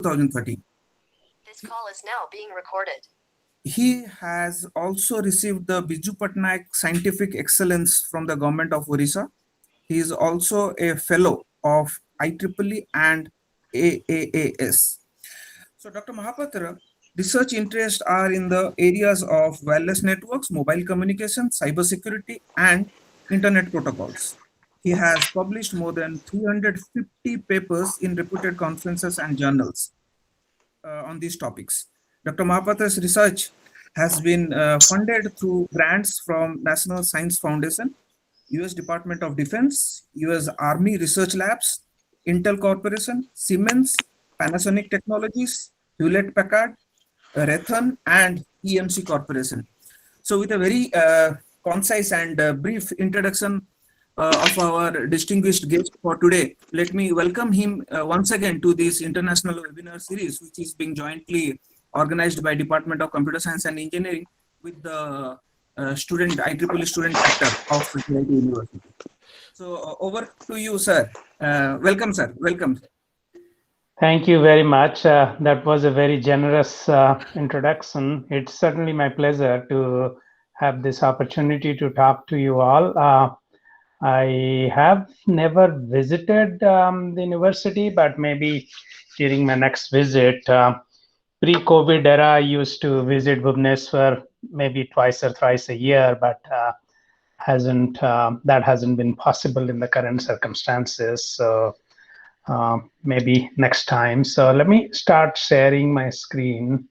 2013. This call is now being recorded. He has also received the Biju Patnaik Scientific Excellence from the Government of Orissa. He is also a fellow of IEEE and AAAS. So, Dr. Mohapatra, research interests are in the areas of wireless networks, mobile communication, cybersecurity, and internet protocols. He has published more than 350 papers in reputed conferences and journals on these topics. Dr. Mahapatra's research has been funded through grants from National Science Foundation, US Department of Defense, US Army Research Labs, Intel Corporation, Siemens, Panasonic Technologies, Hewlett Packard, Raytheon, and EMC Corporation. So, with a very concise and brief introduction of our distinguished guest for today, let me welcome him once again to this international webinar series, which is being jointly organized by Department of Computer Science and Engineering with the IEEE student chapter of GIET University. So, over to you, sir. Welcome, sir. Welcome. Thank you very much. That was a very generous introduction. It's certainly my pleasure to have this opportunity to talk to you all. I have never visited the university, but maybe during my next visit, pre-COVID era, I used to visit Bhubaneswar maybe twice or thrice a year, but that hasn't been possible in the current circumstances. So maybe next time. So let me start sharing my screen.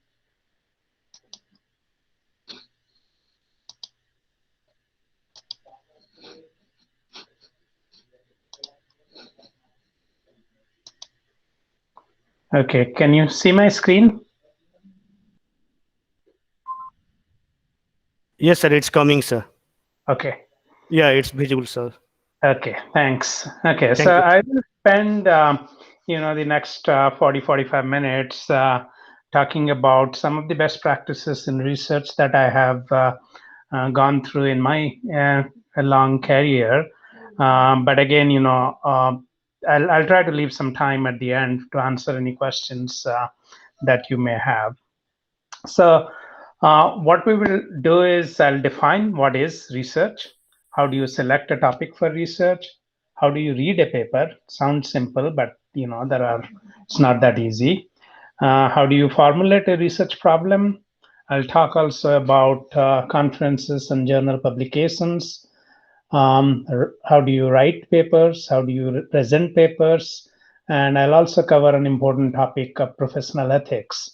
Okay, can you see my screen? Yes, sir, it's coming, sir. Okay. Yeah, it's visible, sir. Okay, thanks. Okay, Thank so you. I will spend the next 40-45 minutes talking about some of the best practices in research that I have gone through in my long career. But again, I'll try to leave some time at the end to answer any questions that you may have. So what we will do is I'll define what is research. How do you select a topic for research? How do you read a paper? Sounds simple, but it's not that easy. How do you formulate a research problem? I'll talk also about conferences and journal publications. How do you write papers? How do you present papers? And I'll also cover an important topic of professional ethics.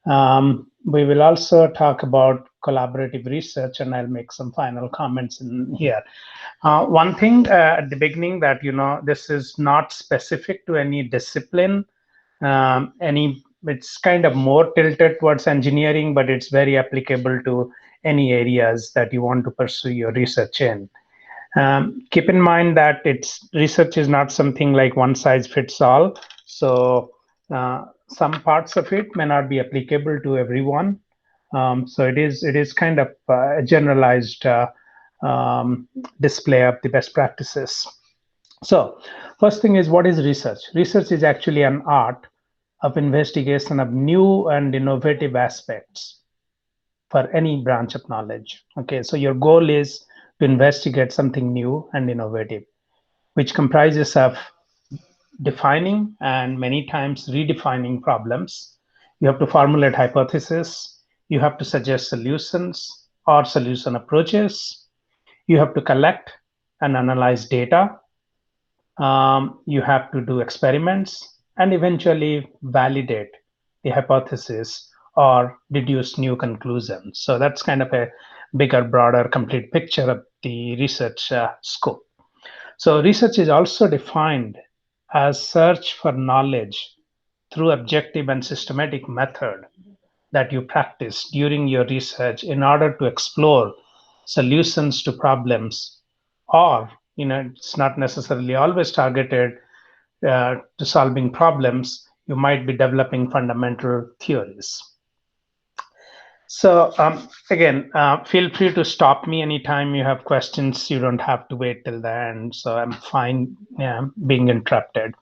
We will also talk about collaborative research, and I'll make some final comments in here. One thing at the beginning that, this is not specific to any discipline. It's kind of more tilted towards engineering, but it's very applicable to any areas that you want to pursue your research in. Keep in mind that research is not something like one size fits all. So some parts of it may not be applicable to everyone. So it is kind of a generalized display of the best practices. So first thing is, what is research? Research is actually an art of investigation of new and innovative aspects for any branch of knowledge. Okay, so your goal is to investigate something new and innovative, which comprises of defining and many times redefining problems. You have to formulate hypotheses. You have to suggest solutions or solution approaches. You have to collect and analyze data. You have to do experiments and eventually validate the hypothesis or deduce new conclusions. So that's kind of a bigger, broader, complete picture of the research scope. So research is also defined as search for knowledge through objective and systematic method that you practice during your research in order to explore solutions to problems, or it's not necessarily always targeted to solving problems. You might be developing fundamental theories. So again, feel free to stop me anytime you have questions. You don't have to wait till the end. So I'm fine being interrupted.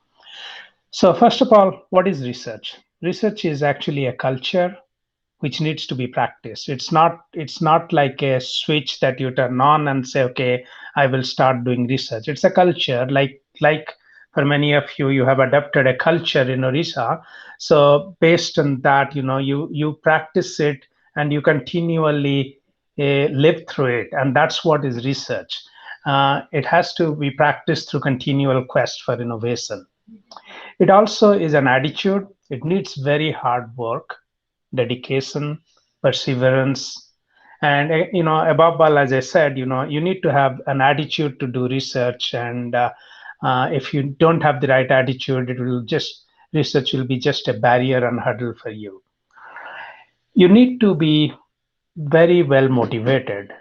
So first of all, what is research? research is actually a culture which needs to be practiced. It's not like a switch that you turn on and say, okay, I will start doing research. It's a culture, like for many of you, you have adopted a culture in Orissa. So based on that, you practice it and you continually live through it, and that's what is research. It has to be practiced through continual quest for innovation. It also is an attitude. It needs very hard work, dedication, perseverance, and above all, as I said, you need to have an attitude to do research. And if you don't have the right attitude, it will just research will be just a barrier and hurdle for you. You need to be very well motivated.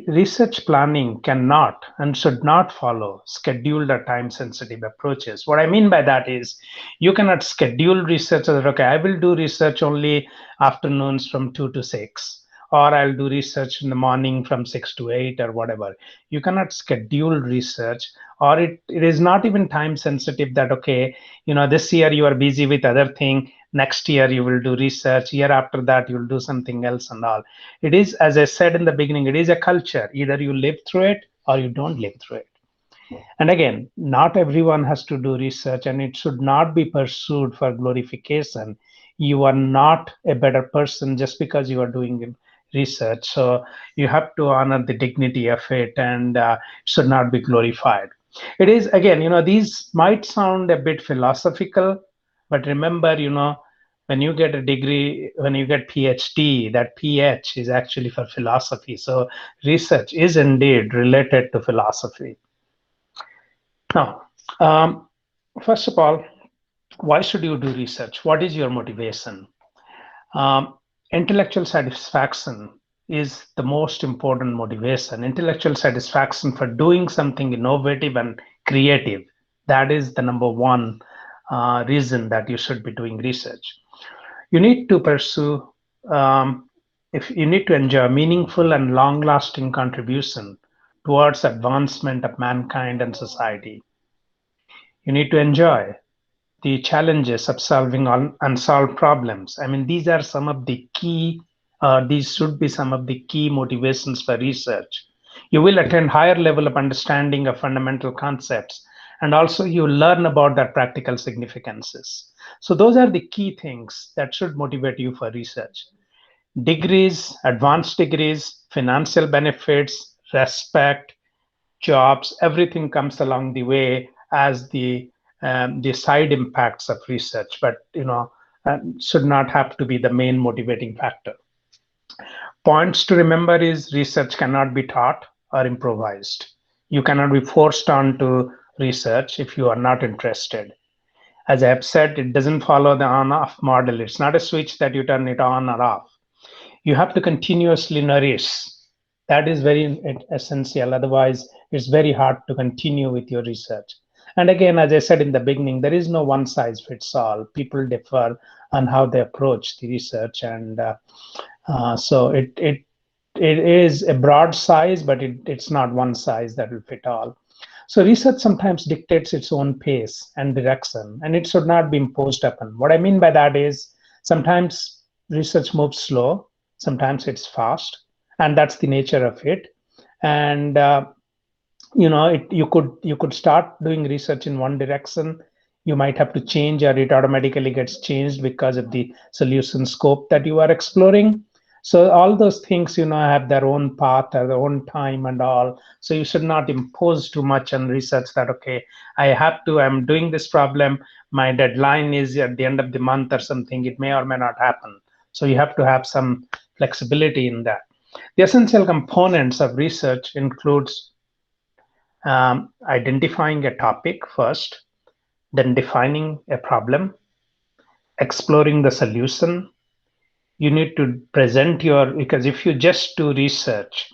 Research planning cannot and should not follow scheduled or time sensitive approaches. What I mean by that is you cannot schedule research that, okay, I will do research only afternoons from 2 to 6, or I'll do research in the morning from 6 to 8 or whatever. You cannot schedule research, or it is not even time sensitive that, okay, this year you are busy with other thing, next year you will do research, year after that you will do something else and all. It is, as I said in the beginning, it is a culture. Either you live through it or you don't live through it. And again, not everyone has to do research, and it should not be pursued for glorification. You are not a better person just because you are doing research. So you have to honor the dignity of it, and should not be glorified. It is, again, these might sound a bit philosophical, but remember, when you get a degree, when you get PhD, that PH is actually for philosophy. So research is indeed related to philosophy. Now, first of all, why should you do research? What is your motivation? Intellectual satisfaction is the most important motivation. Intellectual satisfaction for doing something innovative and creative. That is the number one reason that you should be doing research. You need to pursue, if you need to enjoy meaningful and long lasting contribution towards advancement of mankind and society. You need to enjoy the challenges of solving unsolved problems. I mean, these are some of the key, these should be some of the key motivations for research. You will attain higher level of understanding of fundamental concepts, and also you learn about their practical significances. So those are the key things that should motivate you for research. Degrees, advanced degrees, financial benefits, respect, jobs, everything comes along the way as the side impacts of research, but should not have to be the main motivating factor. Points to remember is research cannot be taught or improvised. You cannot be forced on to research if you are not interested. As I have said, it doesn't follow the on-off model. It's not a switch that you turn it on or off. You have to continuously nourish. That is very essential. Otherwise, it's very hard to continue with your research. And again, as I said in the beginning, there is no one size fits all. People differ on how they approach the research, and so it is a broad size, but it's not one size that will fit all. So research sometimes dictates its own pace and direction, and it should not be imposed upon. What I mean by that is sometimes research moves slow, sometimes it's fast, and that's the nature of it. And you could start doing research in one direction. You might have to change, or it automatically gets changed because of the solution scope that you are exploring. So all those things have their own path or their own time and all. So you should not impose too much on research that, okay, I'm doing this problem, my deadline is at the end of the month or something. It may or may not happen. So you have to have some flexibility in that. The essential components of research includes identifying a topic first, then defining a problem, exploring the solution. You need to present because if you just do research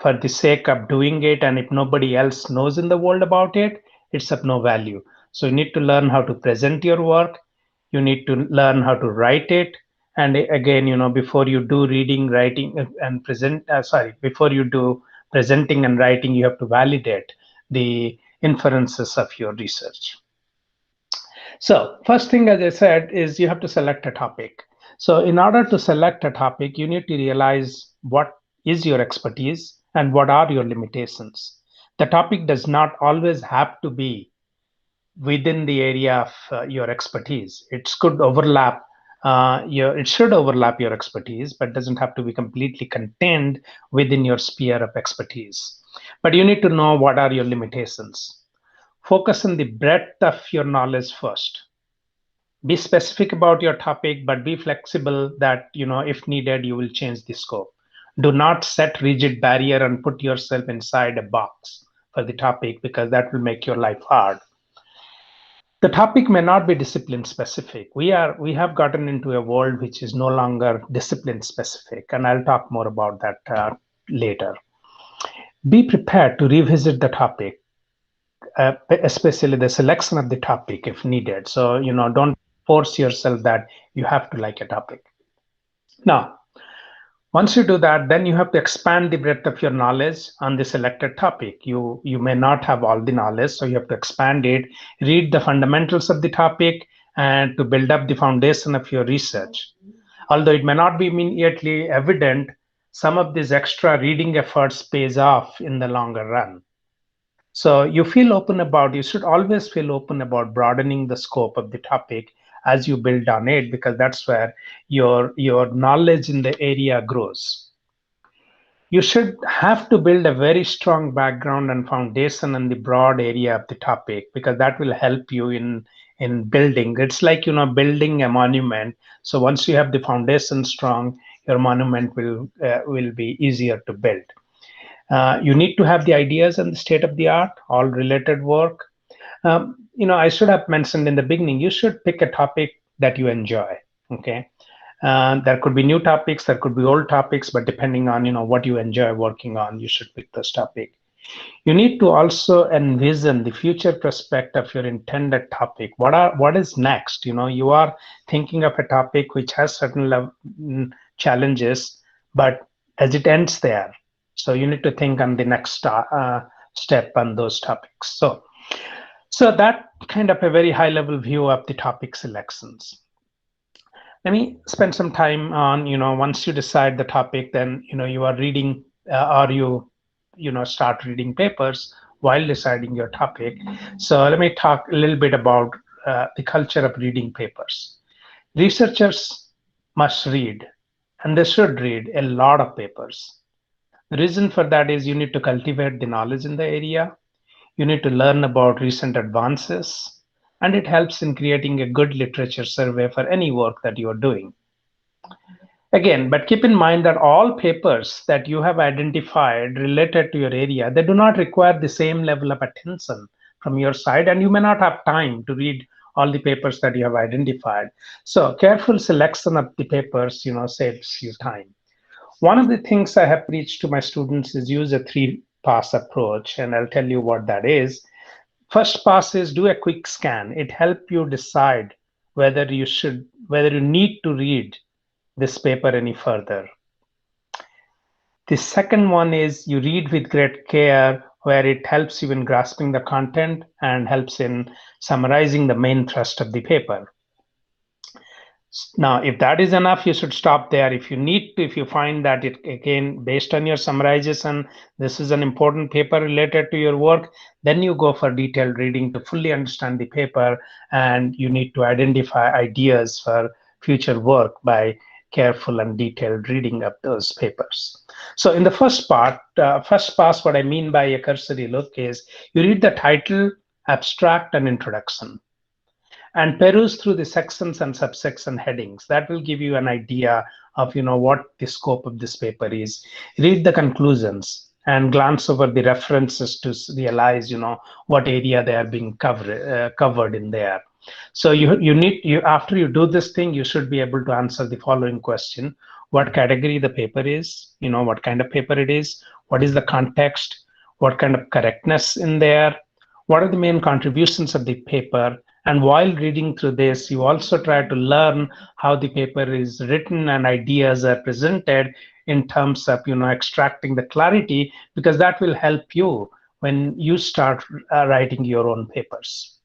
for the sake of doing it, and if nobody else knows in the world about it, it's of no value. So you need to learn how to present your work. You need to learn how to write it. And again, before you do reading, writing, and before you do presenting and writing, you have to validate the inferences of your research. So first thing, as I said, is you have to select a topic. So in order to select a topic, you need to realize what is your expertise and what are your limitations. The topic does not always have to be within the area of your expertise. It could overlap it should overlap your expertise, but doesn't have to be completely contained within your sphere of expertise. But you need to know what are your limitations. Focus on the breadth of your knowledge first. Be specific about your topic, but be flexible that, if needed, you will change the scope. Do not set rigid barrier and put yourself inside a box for the topic, because that will make your life hard. The topic may not be discipline specific. We have gotten into a world which is no longer discipline specific, and I'll talk more about that later. Be prepared to revisit the topic, especially the selection of the topic if needed. So, don't force yourself that you have to like a topic. Now, once you do that, then you have to expand the breadth of your knowledge on the selected topic. You may not have all the knowledge, so you have to expand it, read the fundamentals of the topic, and to build up the foundation of your research. Although it may not be immediately evident, some of these extra reading efforts pays off in the longer run. So you should always feel open about broadening the scope of the topic as you build on it, because that's where your knowledge in the area grows. You should have to build a very strong background and foundation in the broad area of the topic, because that will help you in building. It's like, building a monument. So once you have the foundation strong, your monument will be easier to build. You need to have the ideas and the state of the art, all related work. I should have mentioned in the beginning, you should pick a topic that you enjoy. Okay. There could be new topics, there could be old topics, but depending on, what you enjoy working on, you should pick this topic. You need to also envision the future prospect of your intended topic. What is next? You are thinking of a topic which has certain challenges, but as it ends there. So you need to think on the next step on those topics. So that kind of a very high level view of the topic selections. Let me spend some time on, once you decide the topic, then, you are reading or you start reading papers while deciding your topic. So let me talk a little bit about the culture of reading papers. Researchers must read, and they should read a lot of papers. The reason for that is you need to cultivate the knowledge in the area. You need to learn about recent advances, and it helps in creating a good literature survey for any work that you are doing. Again, but keep in mind that all papers that you have identified related to your area, they do not require the same level of attention from your side, and you may not have time to read all the papers that you have identified. So careful selection of the papers, saves you time. One of the things I have preached to my students is use a 3-pass approach, and I'll tell you what that is. First pass is do a quick scan. It helps you decide whether you need to read this paper any further. The second one is you read with great care, where it helps you in grasping the content and helps in summarizing the main thrust of the paper. Now, if that is enough, you should stop there. If you find that it, again, based on your summarization, this is an important paper related to your work, then you go for detailed reading to fully understand the paper, and you need to identify ideas for future work by careful and detailed reading of those papers. So in the first pass, what I mean by a cursory look is you read the title, abstract, and introduction, and peruse through the sections and subsection headings. That will give you an idea of what the scope of this paper is. Read the conclusions and glance over the references to realize what area they are being covered in there. So after you do this thing, you should be able to answer the following question: what category the paper is, what kind of paper it is, what is the context, what kind of correctness in there, what are the main contributions of the paper. And while reading through this, you also try to learn how the paper is written and ideas are presented in terms of extracting the clarity, because that will help you when you start writing your own papers.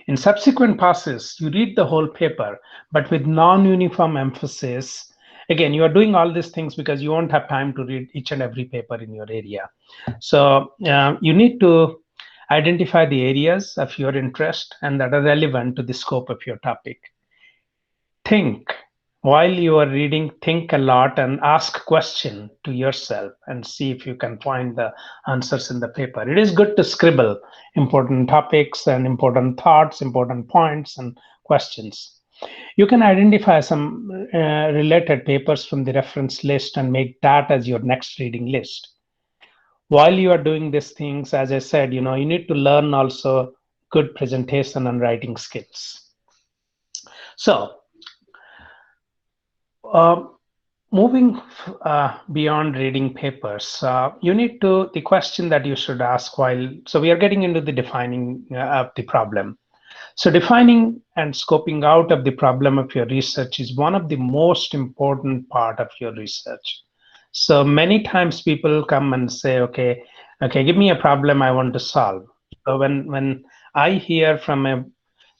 In subsequent passes, you read the whole paper, but with non-uniform emphasis. Again, you are doing all these things because you won't have time to read each and every paper in your area. So you need to identify the areas of your interest and that are relevant to the scope of your topic. Think while you are reading, think a lot and ask question to yourself and see if you can find the answers in the paper. It is good to scribble important topics and important thoughts, important points and questions. You can identify some related papers from the reference list and make that as your next reading list. While you are doing these things, as I said, you need to learn also good presentation and writing skills. So uh, moving beyond reading papers, you need to, the question that you should ask so we are getting into the defining of the problem. So defining and scoping out of the problem of your research is one of the most important part of your research. So many times people come and say, okay, give me a problem I want to solve. So when I hear from a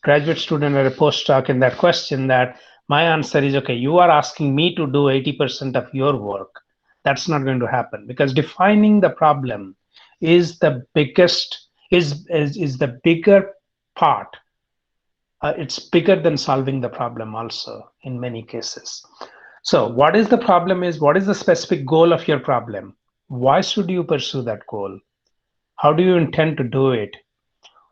graduate student or a postdoc in that question, that my answer is, okay, you are asking me to do 80% of your work. That's not going to happen, because defining the problem is the biggest, is the bigger part. It's bigger than solving the problem also in many cases. So what is the problem is, what is the specific goal of your problem? Why should you pursue that goal? How do you intend to do it?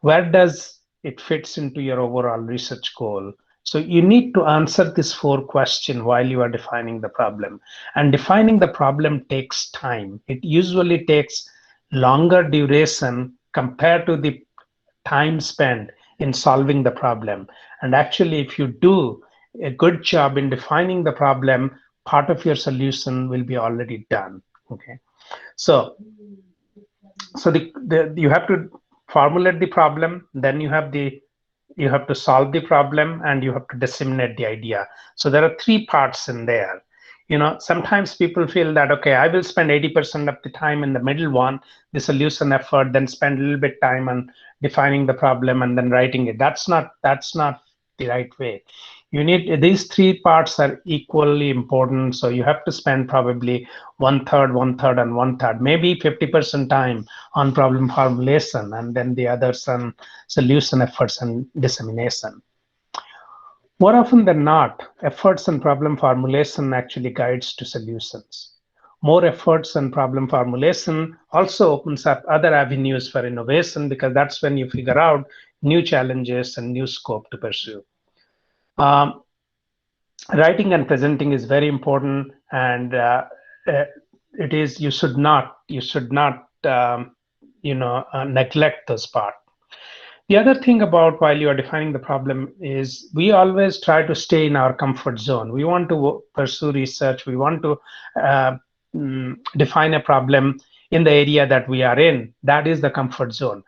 Where does it fits into your overall research goal? So you need to answer this 4 questions while you are defining the problem. And defining the problem takes time. It usually takes longer duration compared to the time spent in solving the problem. And actually, if you do a good job in defining the problem, part of your solution will be already done. Okay. So you have to formulate the problem, then you have to solve the problem, and you have to disseminate the idea. So there are 3 parts in there. Sometimes people feel that, okay, I will spend 80% of the time in the middle one, the solution effort, then spend a little bit time on defining the problem and then writing it. That's not the right way. You need, these 3 parts are equally important. So you have to spend probably 1/3, 1/3, and 1/3, maybe 50% time on problem formulation, and then the others on solution efforts and dissemination. More often than not, efforts and problem formulation actually guides to solutions. More efforts and problem formulation also opens up other avenues for innovation, because that's when you figure out new challenges and new scope to pursue. Um, Writing and presenting is very important, and it is, you should not neglect this part. The other thing about, while you are defining the problem, is we always try to stay in our comfort zone. We want to pursue research, we want to define a problem in the area that we are in. That is the comfort zone.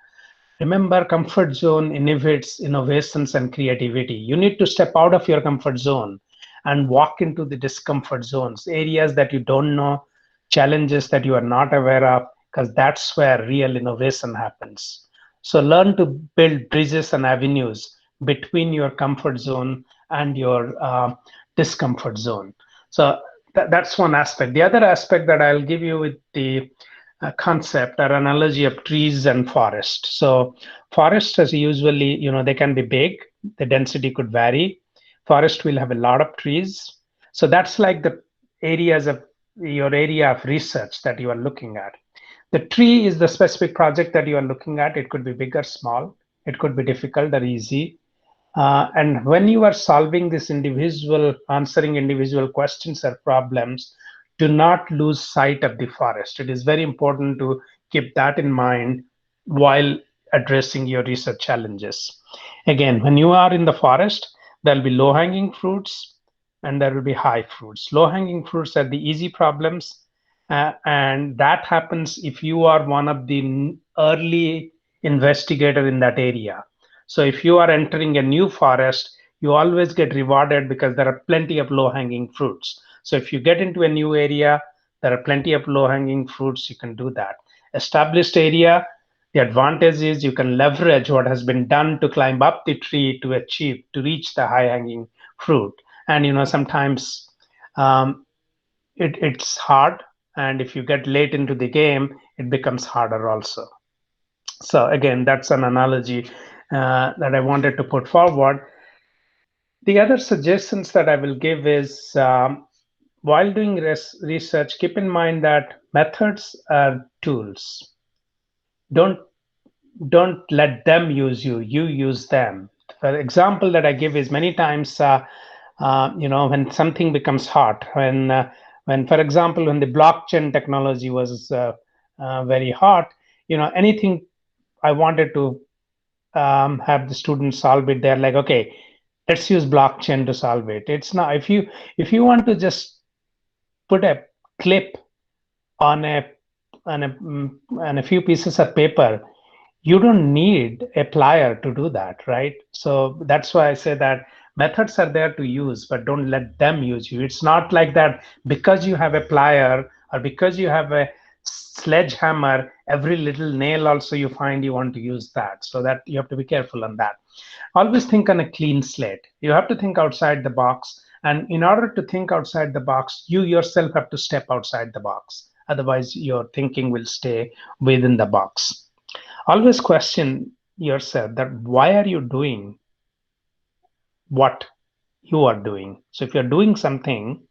Remember, comfort zone inhibits innovations and creativity. You need to step out of your comfort zone and walk into the discomfort zones, areas that you don't know, challenges that you are not aware of, because that's where real innovation happens. So learn to build bridges and avenues between your comfort zone and your discomfort zone. So that's one aspect. The other aspect that I'll give you with the concept or analogy of trees and forest. So forests, as usually, they can be big, the density could vary. Forest will have a lot of trees. So that's like the areas of your area of research that you are looking at. The tree is the specific project that you are looking at. It could be big or small. It could be difficult or easy. And when you are solving this answering individual questions or problems, do not lose sight of the forest. It is very important to keep that in mind while addressing your research challenges. Again, when you are in the forest, there'll be low-hanging fruits and there will be high fruits. Low-hanging fruits are the easy problems, and that happens if you are one of the early investigator in that area. So if you are entering a new forest, you always get rewarded because there are plenty of low-hanging fruits. So if you get into a new area, there are plenty of low-hanging fruits, you can do that. Established area, The advantage is you can leverage what has been done to climb up the tree to reach the high hanging fruit. And sometimes um, it's hard, and if you get late into the game, it becomes harder also. So again, that's an analogy that I wanted to put forward. The other suggestions that I will give is, while doing research, keep in mind that methods are tools. Don't let them use you, you use them. For example that I give is, many times when something becomes hot, when for example when the blockchain technology was very hot, anything I wanted to have the students solve it, they're like, okay, let's use blockchain to solve it. It's not, if you want to just put a clip on a on a few pieces of paper, you don't need a plier to do that, right? So that's why I say that methods are there to use, but don't let them use you. It's not like that because you have a plier or because you have a sledgehammer, every little nail also you find you want to use that. So that you have to be careful on that. Always think on a clean slate. You have to think outside the box. And in order to think outside the box, you yourself have to step outside the box. Otherwise, your thinking will stay within the box. Always question yourself that why are you doing what you are doing? So if you're doing something,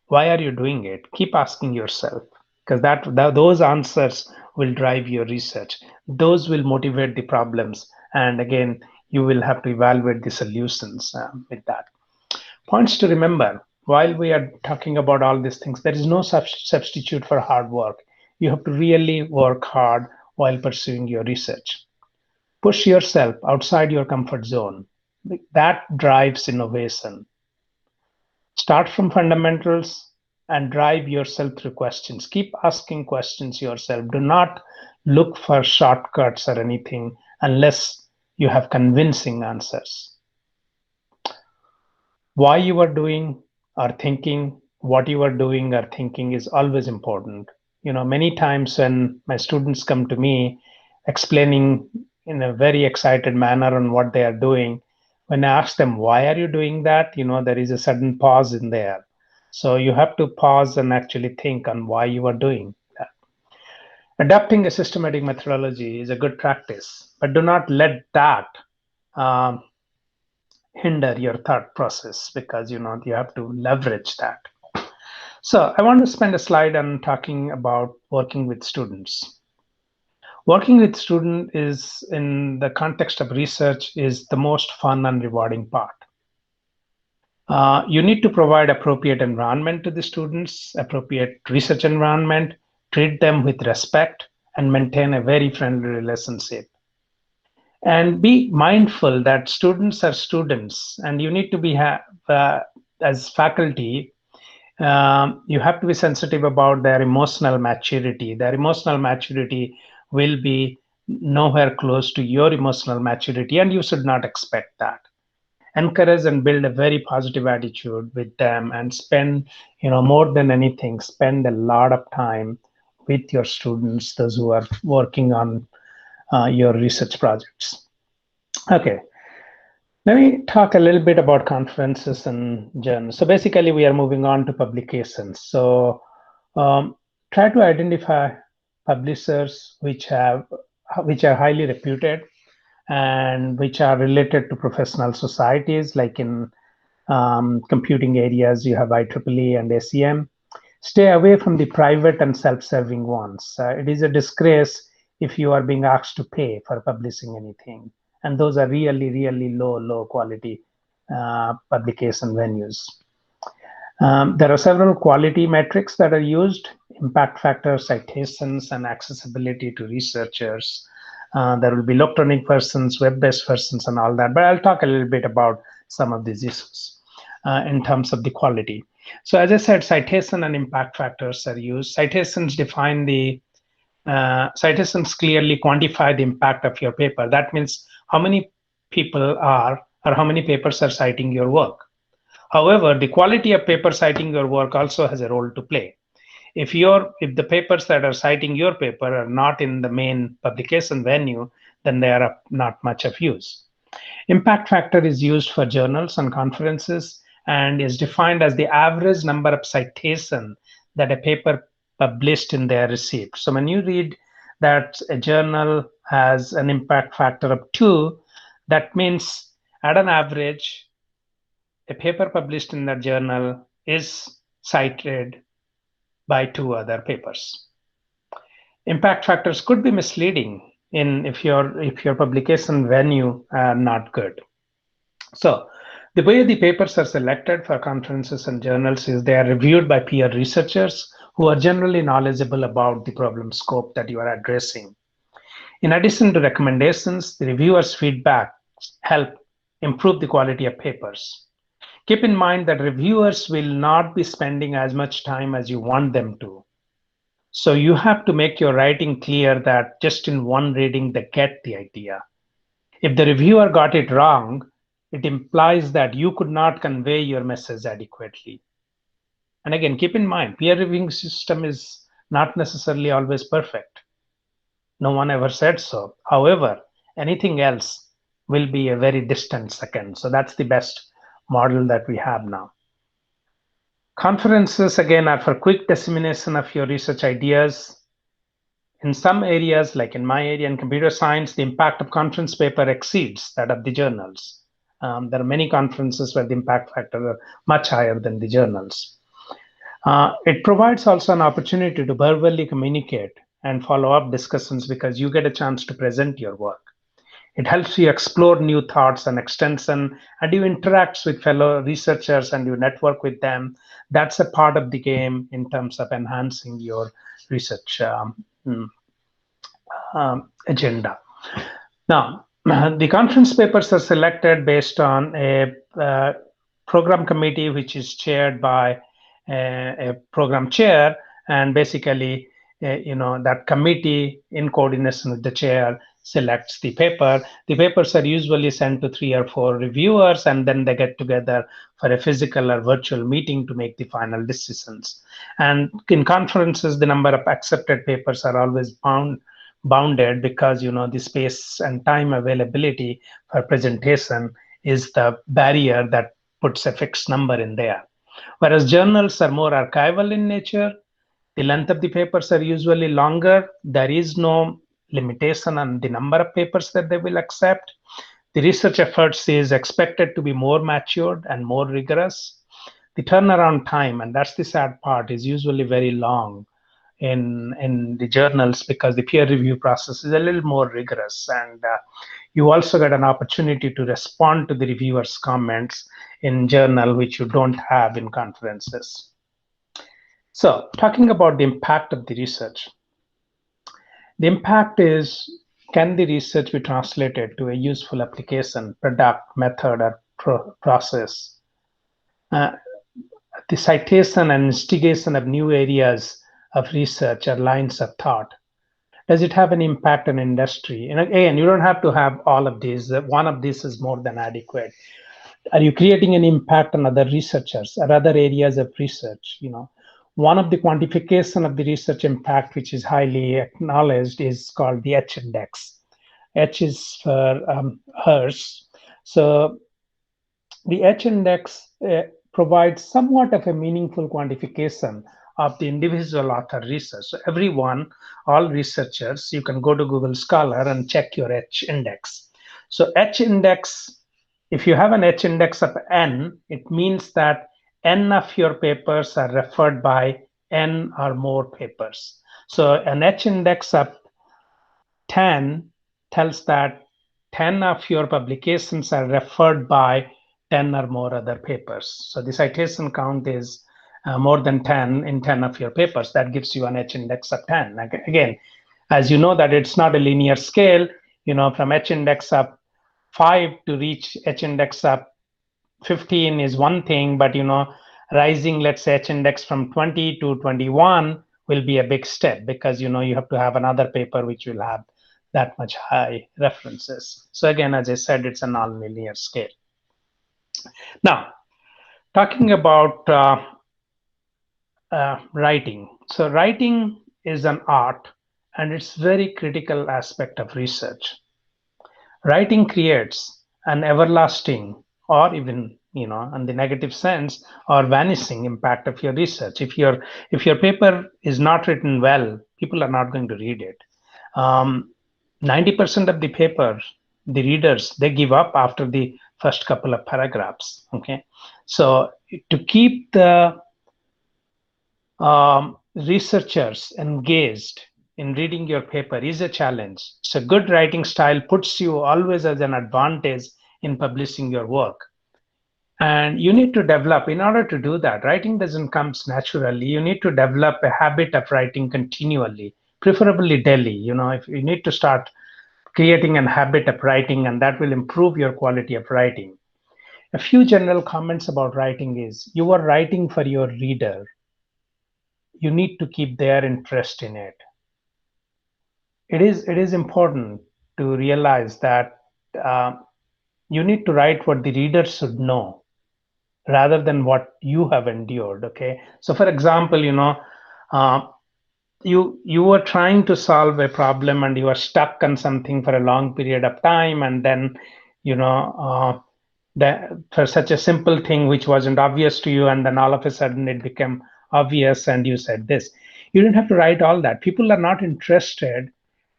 why are you doing it? Keep asking yourself, because those answers will drive your research. Those will motivate the problems, and again, you will have to evaluate the solutions with that. Points to remember while we are talking about all these things: there is no substitute for hard work. You have to really work hard while pursuing your research. Push yourself outside your comfort zone. That drives innovation. Start from fundamentals and drive yourself through questions. Keep asking questions yourself. Do not look for shortcuts or anything unless you have convincing answers. Why you are doing or thinking, what you are doing or thinking is always important. Many times when my students come to me explaining in a very excited manner on what they are doing, when I ask them, why are you doing that? There is a sudden pause in there. So you have to pause and actually think on why you are doing that. Adapting a systematic methodology is a good practice, but do not let that um, hinder your thought process, because you have to leverage that. So I want to spend a slide on talking about working with students. Working with students is, in the context of research, is the most fun and rewarding part. You need to provide appropriate environment to the students, appropriate research environment, treat them with respect, and maintain a very friendly relationship. And be mindful that students are students, and you need to be as faculty, you have to be sensitive about their emotional maturity. Their emotional maturity will be nowhere close to your emotional maturity, and you should not expect that. Encourage and build a very positive attitude with them, and spend, more than anything, spend a lot of time with your students, those who are working on your research projects. Okay, let me talk a little bit about conferences and journals. So basically, we are moving on to publications. So try to identify publishers which are highly reputed and which are related to professional societies. Like in computing areas, you have IEEE and ACM. Stay away from the private and self-serving ones. It is a disgrace if you are being asked to pay for publishing anything, and those are really, really low quality publication venues. There are several quality metrics that are used: impact factor, citations, and accessibility to researchers. There will be electronic versions, web-based versions, and all that, but I'll talk a little bit about some of these issues in terms of the quality. So as I said, citation and impact factors are used. Citations define the citations clearly quantify the impact of your paper. That means how many people are, or how many papers are citing your work. However, the quality of paper citing your work also has a role to play. If the papers that are citing your paper are not in the main publication venue, then they are not much of use. Impact factor is used for journals and conferences and is defined as the average number of citation that a paper published in their received. So when you read that a journal has an impact factor of 2, that means at an average, a paper published in that journal is cited by 2 other papers. Impact factors could be misleading if your publication venue are not good. So the way the papers are selected for conferences and journals is they are reviewed by peer researchers who are generally knowledgeable about the problem scope that you are addressing. In addition to recommendations, the reviewers' feedback help improve the quality of papers. Keep in mind that reviewers will not be spending as much time as you want them to. So you have to make your writing clear that just in one reading they get the idea. If the reviewer got it wrong, it implies that you could not convey your message adequately. And again, keep in mind, peer reviewing system is not necessarily always perfect. No one ever said so. However, anything else will be a very distant second. So that's the best model that we have now. Conferences, again, are for quick dissemination of your research ideas. In some areas, like in my area in computer science, the impact of conference paper exceeds that of the journals. There are many conferences where the impact factor are much higher than the journals. It provides also an opportunity to verbally communicate and follow up discussions because you get a chance to present your work. It helps you explore new thoughts and extension, and you interact with fellow researchers and you network with them. That's a part of the game in terms of enhancing your research agenda. Now, the conference papers are selected based on a program committee, which is chaired by a program chair, and basically, that committee in coordination with the chair selects the paper. The papers are usually sent to 3 or 4 reviewers, and then they get together for a physical or virtual meeting to make the final decisions. And in conferences, the number of accepted papers are always bounded because the space and time availability for presentation is the barrier that puts a fixed number in there. Whereas journals are more archival in nature, the length of the papers are usually longer. There is no limitation on the number of papers that they will accept. The research efforts is expected to be more matured and more rigorous. The turnaround time, and that's the sad part, is usually very long in the journals because the peer review process is a little more rigorous, and you also get an opportunity to respond to the reviewers' comments in journal, which you don't have in conferences. So talking about the impact of the research, the impact is, can the research be translated to a useful application, product, method, or process? The citation and instigation of new areas of research or lines of thought. Does it have an impact on industry? And again, you don't have to have all of these. One of these is more than adequate. Are you creating an impact on other researchers or other areas of research? One of the quantification of the research impact, which is highly acknowledged, is called the H index. H is for hers. So the H index provides somewhat of a meaningful quantification of the individual author research. So all researchers, you can go to Google Scholar and check your H index. So H index, if you have an H index of N, it means that N of your papers are referred by N or more papers. So an H index of 10 tells that 10 of your publications are referred by 10 or more other papers. So the citation count is more than 10 in 10 of your papers. That gives you an H index of 10. Again, as you know that it's not a linear scale, from H index of 5 to reach H index of 15 is one thing, but rising, let's say, H index from 20 to 21 will be a big step because you have to have another paper which will have that much high references. So again, as I said, it's a non-linear scale. Now, talking about writing. So writing is an art, and it's very critical aspect of research. Writing creates an everlasting, or even, in the negative sense, or vanishing impact of your research. If your paper is not written well, people are not going to read it. 90% of the paper, the readers, they give up after the first couple of paragraphs. Okay, so to keep the researchers engaged in reading your paper is a challenge. So good writing style puts you always as an advantage in publishing your work. And you need to develop, in order to do that, writing doesn't come naturally. You need to develop a habit of writing continually, preferably daily. If you need to start creating a habit of writing, and that will improve your quality of writing. A few general comments about writing is you are writing for your reader. You need to keep their interest in it. It is important to realize that uh, you need to write what the reader should know rather than what you have endured. Okay, so for example, uh, you were trying to solve a problem and you are stuck on something for a long period of time, and then you know that for such a simple thing which wasn't obvious to you, and then all of a sudden it became obvious and you said this. You didn't have to write all that. People are not interested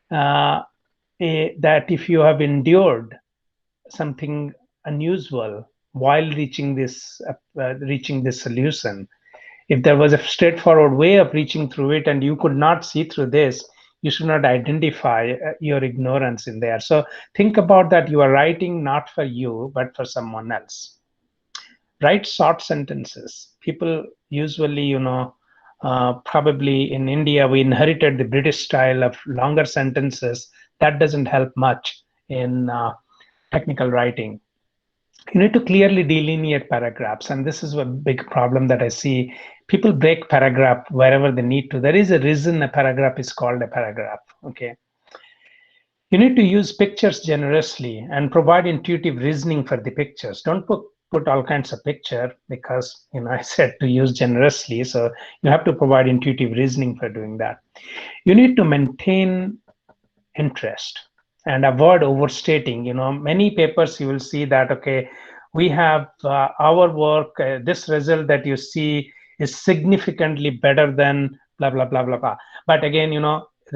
uh, that if you have endured something unusual while reaching this solution. If there was a straightforward way of reaching through it and you could not see through this, you should not identify your ignorance in there. So think about that. You are writing not for you but for someone else. Write short sentences. People usually, probably in India, we inherited the British style of longer sentences. That doesn't help much in technical writing. You need to clearly delineate paragraphs, and this is a big problem that I see. People break paragraph wherever they need to. There is a reason a paragraph is called a paragraph. Okay, you need to use pictures generously and provide intuitive reasoning for the pictures. Don't put all kinds of picture, because I said to use generously, so you have to provide intuitive reasoning for doing that. You need to maintain interest and avoid overstating. Many papers you will see that, okay, we have our work, this result that you see is significantly better than blah blah blah blah blah. But again,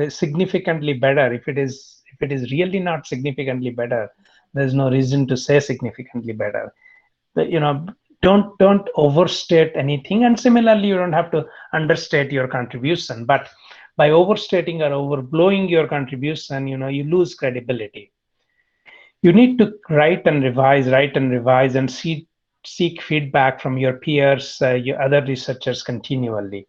significantly better, if it is really not significantly better, there's no reason to say significantly better. But, don't overstate anything, and similarly you don't have to understate your contribution. But by overstating or overblowing your contribution, you lose credibility. You need to write and revise and seek feedback from your peers, your other researchers continually.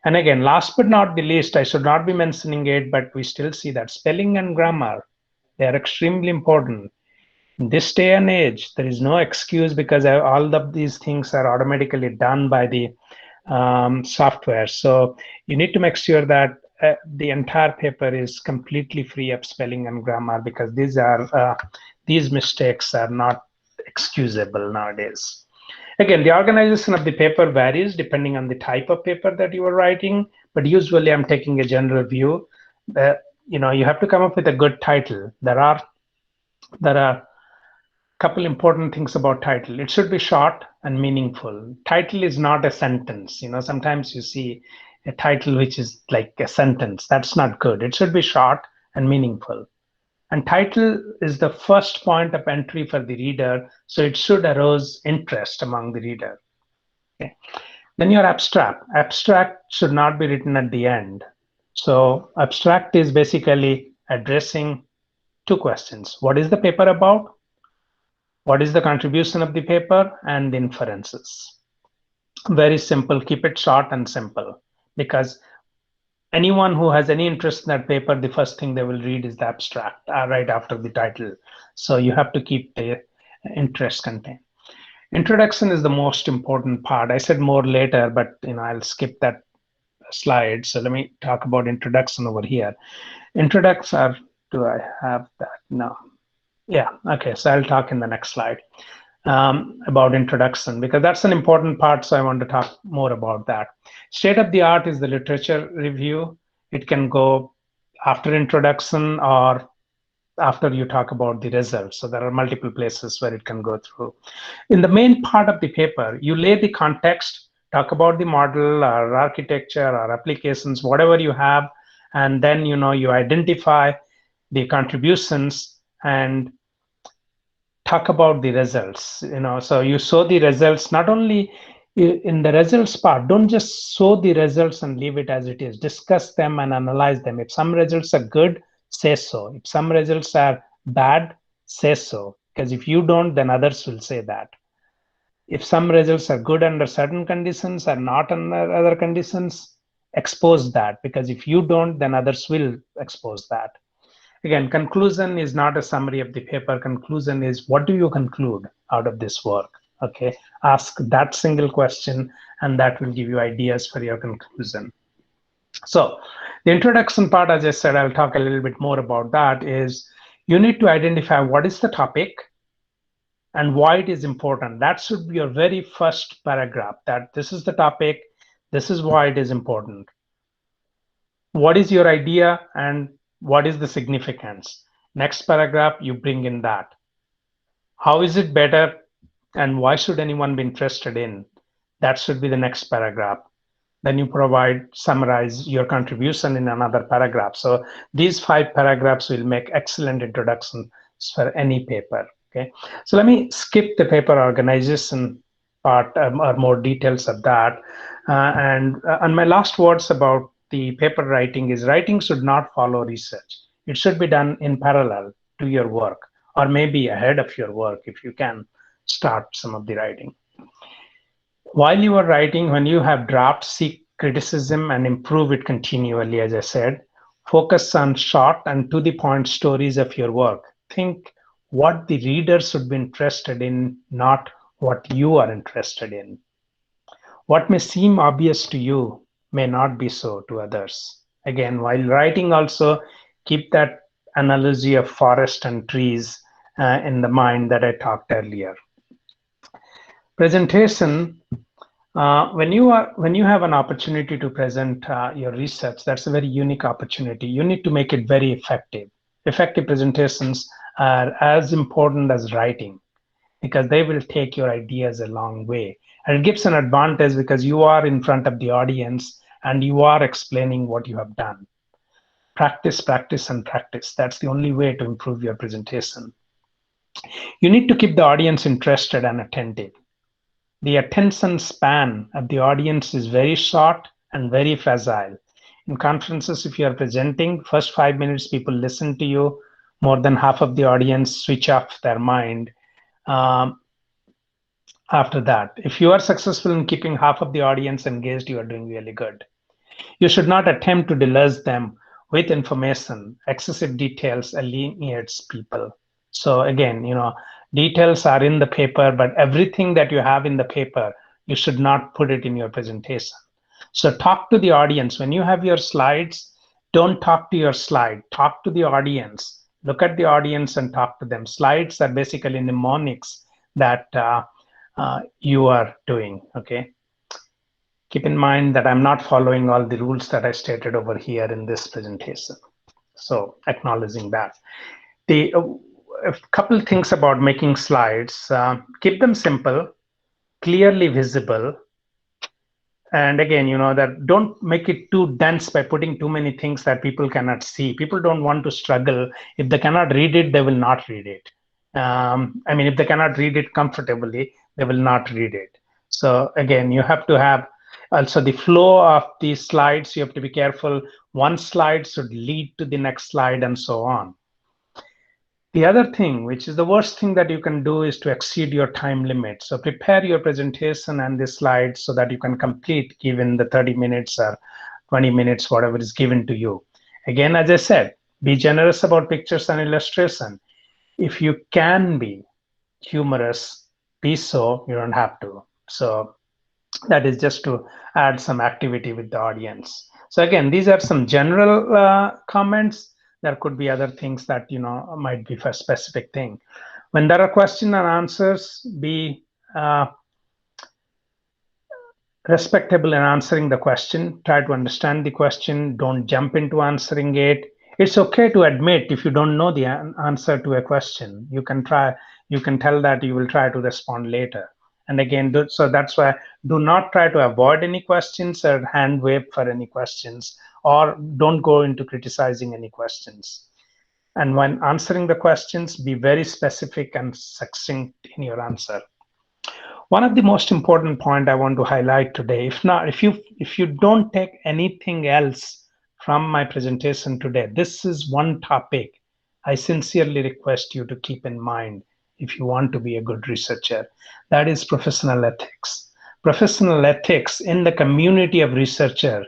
And again, last but not the least, I should not be mentioning it, but we still see that spelling and grammar, they are extremely important. In this day and age, there is no excuse, because all of these things are automatically done by the software. So you need to make sure that the entire paper is completely free of spelling and grammar, because these mistakes are not excusable nowadays. Again, the organization of the paper varies depending on the type of paper that you are writing, but usually I'm taking a general view. You have to come up with a good title. There are couple important things about title. It should be short and meaningful. Title is not a sentence. Sometimes you see a title which is like a sentence. That's not good. It should be short and meaningful. And title is the first point of entry for the reader, so it should arouse interest among the reader. Okay. Then your abstract. Abstract should not be written at the end. So abstract is basically addressing two questions. What is the paper about? What is the contribution of the paper? And the inferences. Very simple. Keep it short and simple, because anyone who has any interest in that paper, the first thing they will read is the abstract right after the title. So you have to keep the interest contained. Introduction is the most important part. I said more later, but I'll skip that slide. So let me talk about introduction over here. Introductions are, do I have that? No. Yeah, okay, so I'll talk in the next slide about introduction, because that's an important part, so I want to talk more about that. State of the art is the literature review. It can go after introduction or after you talk about the results. So there are multiple places where it can go through. In the main part of the paper, you lay the context, talk about the model or architecture or applications, whatever you have, and then you identify the contributions and talk about the results. So you show the results. Not only in the results part, don't just show the results and leave it as it is. Discuss them and analyze them. If some results are good, say so. If some results are bad, say so, because if you don't, then others will say that. If some results are good under certain conditions and not under other conditions, expose that, because if you don't, then others will expose that. Again, conclusion is not a summary of the paper. Conclusion is, what do you conclude out of this work? Okay, ask that single question and that will give you ideas for your conclusion. So the introduction part, as I said, I'll talk a little bit more about that, is you need to identify what is the topic and why it is important. That should be your very first paragraph, that this is the topic, this is why it is important. What is your idea and what is the significance? Next paragraph, you bring in that. How is it better and why should anyone be interested in? That should be the next paragraph. Then you summarize your contribution in another paragraph. So these 5 paragraphs will make excellent introductions for any paper. Okay, so let me skip the paper organization part or more details of that. And my last words about the paper writing is, writing should not follow research. It should be done in parallel to your work, or maybe ahead of your work if you can start some of the writing. While you are writing, when you have drafts, seek criticism and improve it continually. As I said, focus on short and to the point stories of your work. Think what the reader should be interested in, not what you are interested in. What may seem obvious to you may not be so to others. Again, while writing, also keep that analogy of forest and trees in the mind that I talked earlier. Presentation. When you have an opportunity to present your research, that's a very unique opportunity. You need to make it very effective. Effective presentations are as important as writing, because they will take your ideas a long way. And it gives an advantage because you are in front of the audience and you are explaining what you have done. Practice, practice, and practice. That's the only way to improve your presentation. You need to keep the audience interested and attentive. The attention span of the audience is very short and very fragile. In conferences, if you are presenting, first 5 minutes, people listen to you. More than half of the audience switch off their mind after that. If you are successful in keeping half of the audience engaged, you are doing really good. You should not attempt to deluge them with information. Excessive details alienates people. So again, details are in the paper, but everything that you have in the paper, you should not put it in your presentation. So talk to the audience. When you have your slides, don't talk to your slide. Talk to the audience. Look at the audience and talk to them. Slides are basically mnemonics that you are doing, okay? Keep in mind that I'm not following all the rules that I stated over here in this presentation. So acknowledging that. A couple things about making slides. Keep them simple, clearly visible. And again, that don't make it too dense by putting too many things that people cannot see. People don't want to struggle. If they cannot read it, they will not read it. If they cannot read it comfortably, they will not read it. So again, you have to have also the flow of these slides. You have to be careful. One slide should lead to the next slide and so on. The other thing, which is the worst thing that you can do, is to exceed your time limit. So prepare your presentation and the slides so that you can complete given the 30 minutes or 20 minutes, whatever is given to you. Again, as I said, be generous about pictures and illustration. If you can be humorous, be so. You don't have to. So that is just to add some activity with the audience. So again, these are some general comments. There could be other things that might be for a specific thing. When there are questions and answers, be respectable in answering the question. Try to understand the question. Don't jump into answering it. It's okay to admit if you don't know the answer to a question. You can try. You can tell that you will try to respond later. And again, so that's why do not try to avoid any questions or hand wave for any questions, or don't go into criticizing any questions. And when answering the questions, be very specific and succinct in your answer. One of the most important point I want to highlight today, if you don't take anything else from my presentation today, this is one topic I sincerely request you to keep in mind if you want to be a good researcher. That is professional ethics. Professional ethics in the community of researcher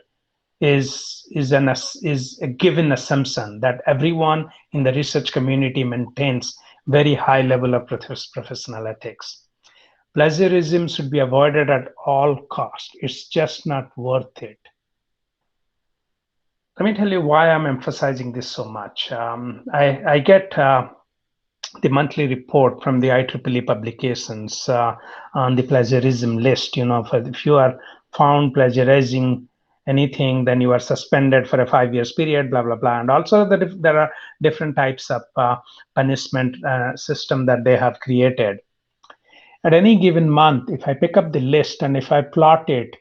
is a given assumption that everyone in the research community maintains very high level of professional ethics. Plagiarism should be avoided at all costs. It's just not worth it. Let me tell you why I'm emphasizing this so much. I get the monthly report from the IEEE publications on the plagiarism list. You know, if you are found plagiarizing anything, then you are suspended for a 5 years period, blah, blah, blah. And also there are different types of punishment system that they have created. At any given month, if I pick up the list and if I plot it,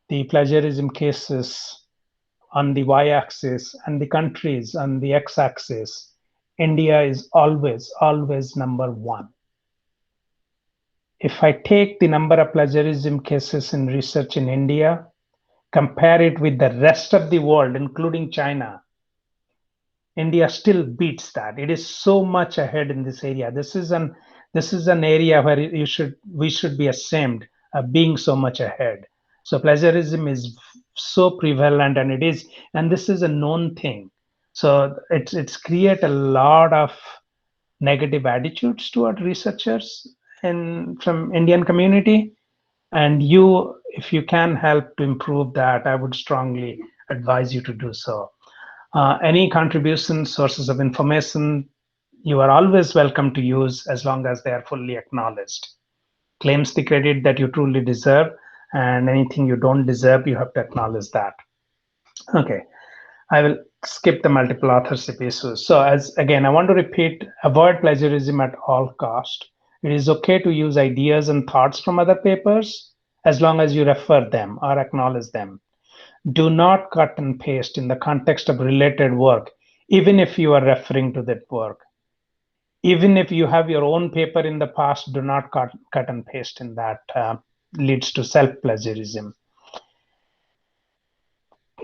the plagiarism cases on the y-axis and the countries on the x-axis, India is always number one. If I take the number of plagiarism cases in research in India, compare it with the rest of the world, including China, India still beats that. It is so much ahead in this area. This is an area where we should be ashamed of being so much ahead. So plagiarism is so prevalent, and this is a known thing. So it's create a lot of negative attitudes toward researchers from Indian community. And if you can help to improve that, I would strongly advise you to do so. Any contributions, sources of information, you are always welcome to use as long as they are fully acknowledged. Claims the credit that you truly deserve, and anything you don't deserve, you have to acknowledge that. Okay, I will skip the multiple authorship issues. So again, I want to repeat, avoid plagiarism at all cost. It is okay to use ideas and thoughts from other papers as long as you refer them or acknowledge them. Do not cut and paste in the context of related work, even if you are referring to that work. Even if you have your own paper in the past, do not cut and paste in that. Leads to self-plagiarism.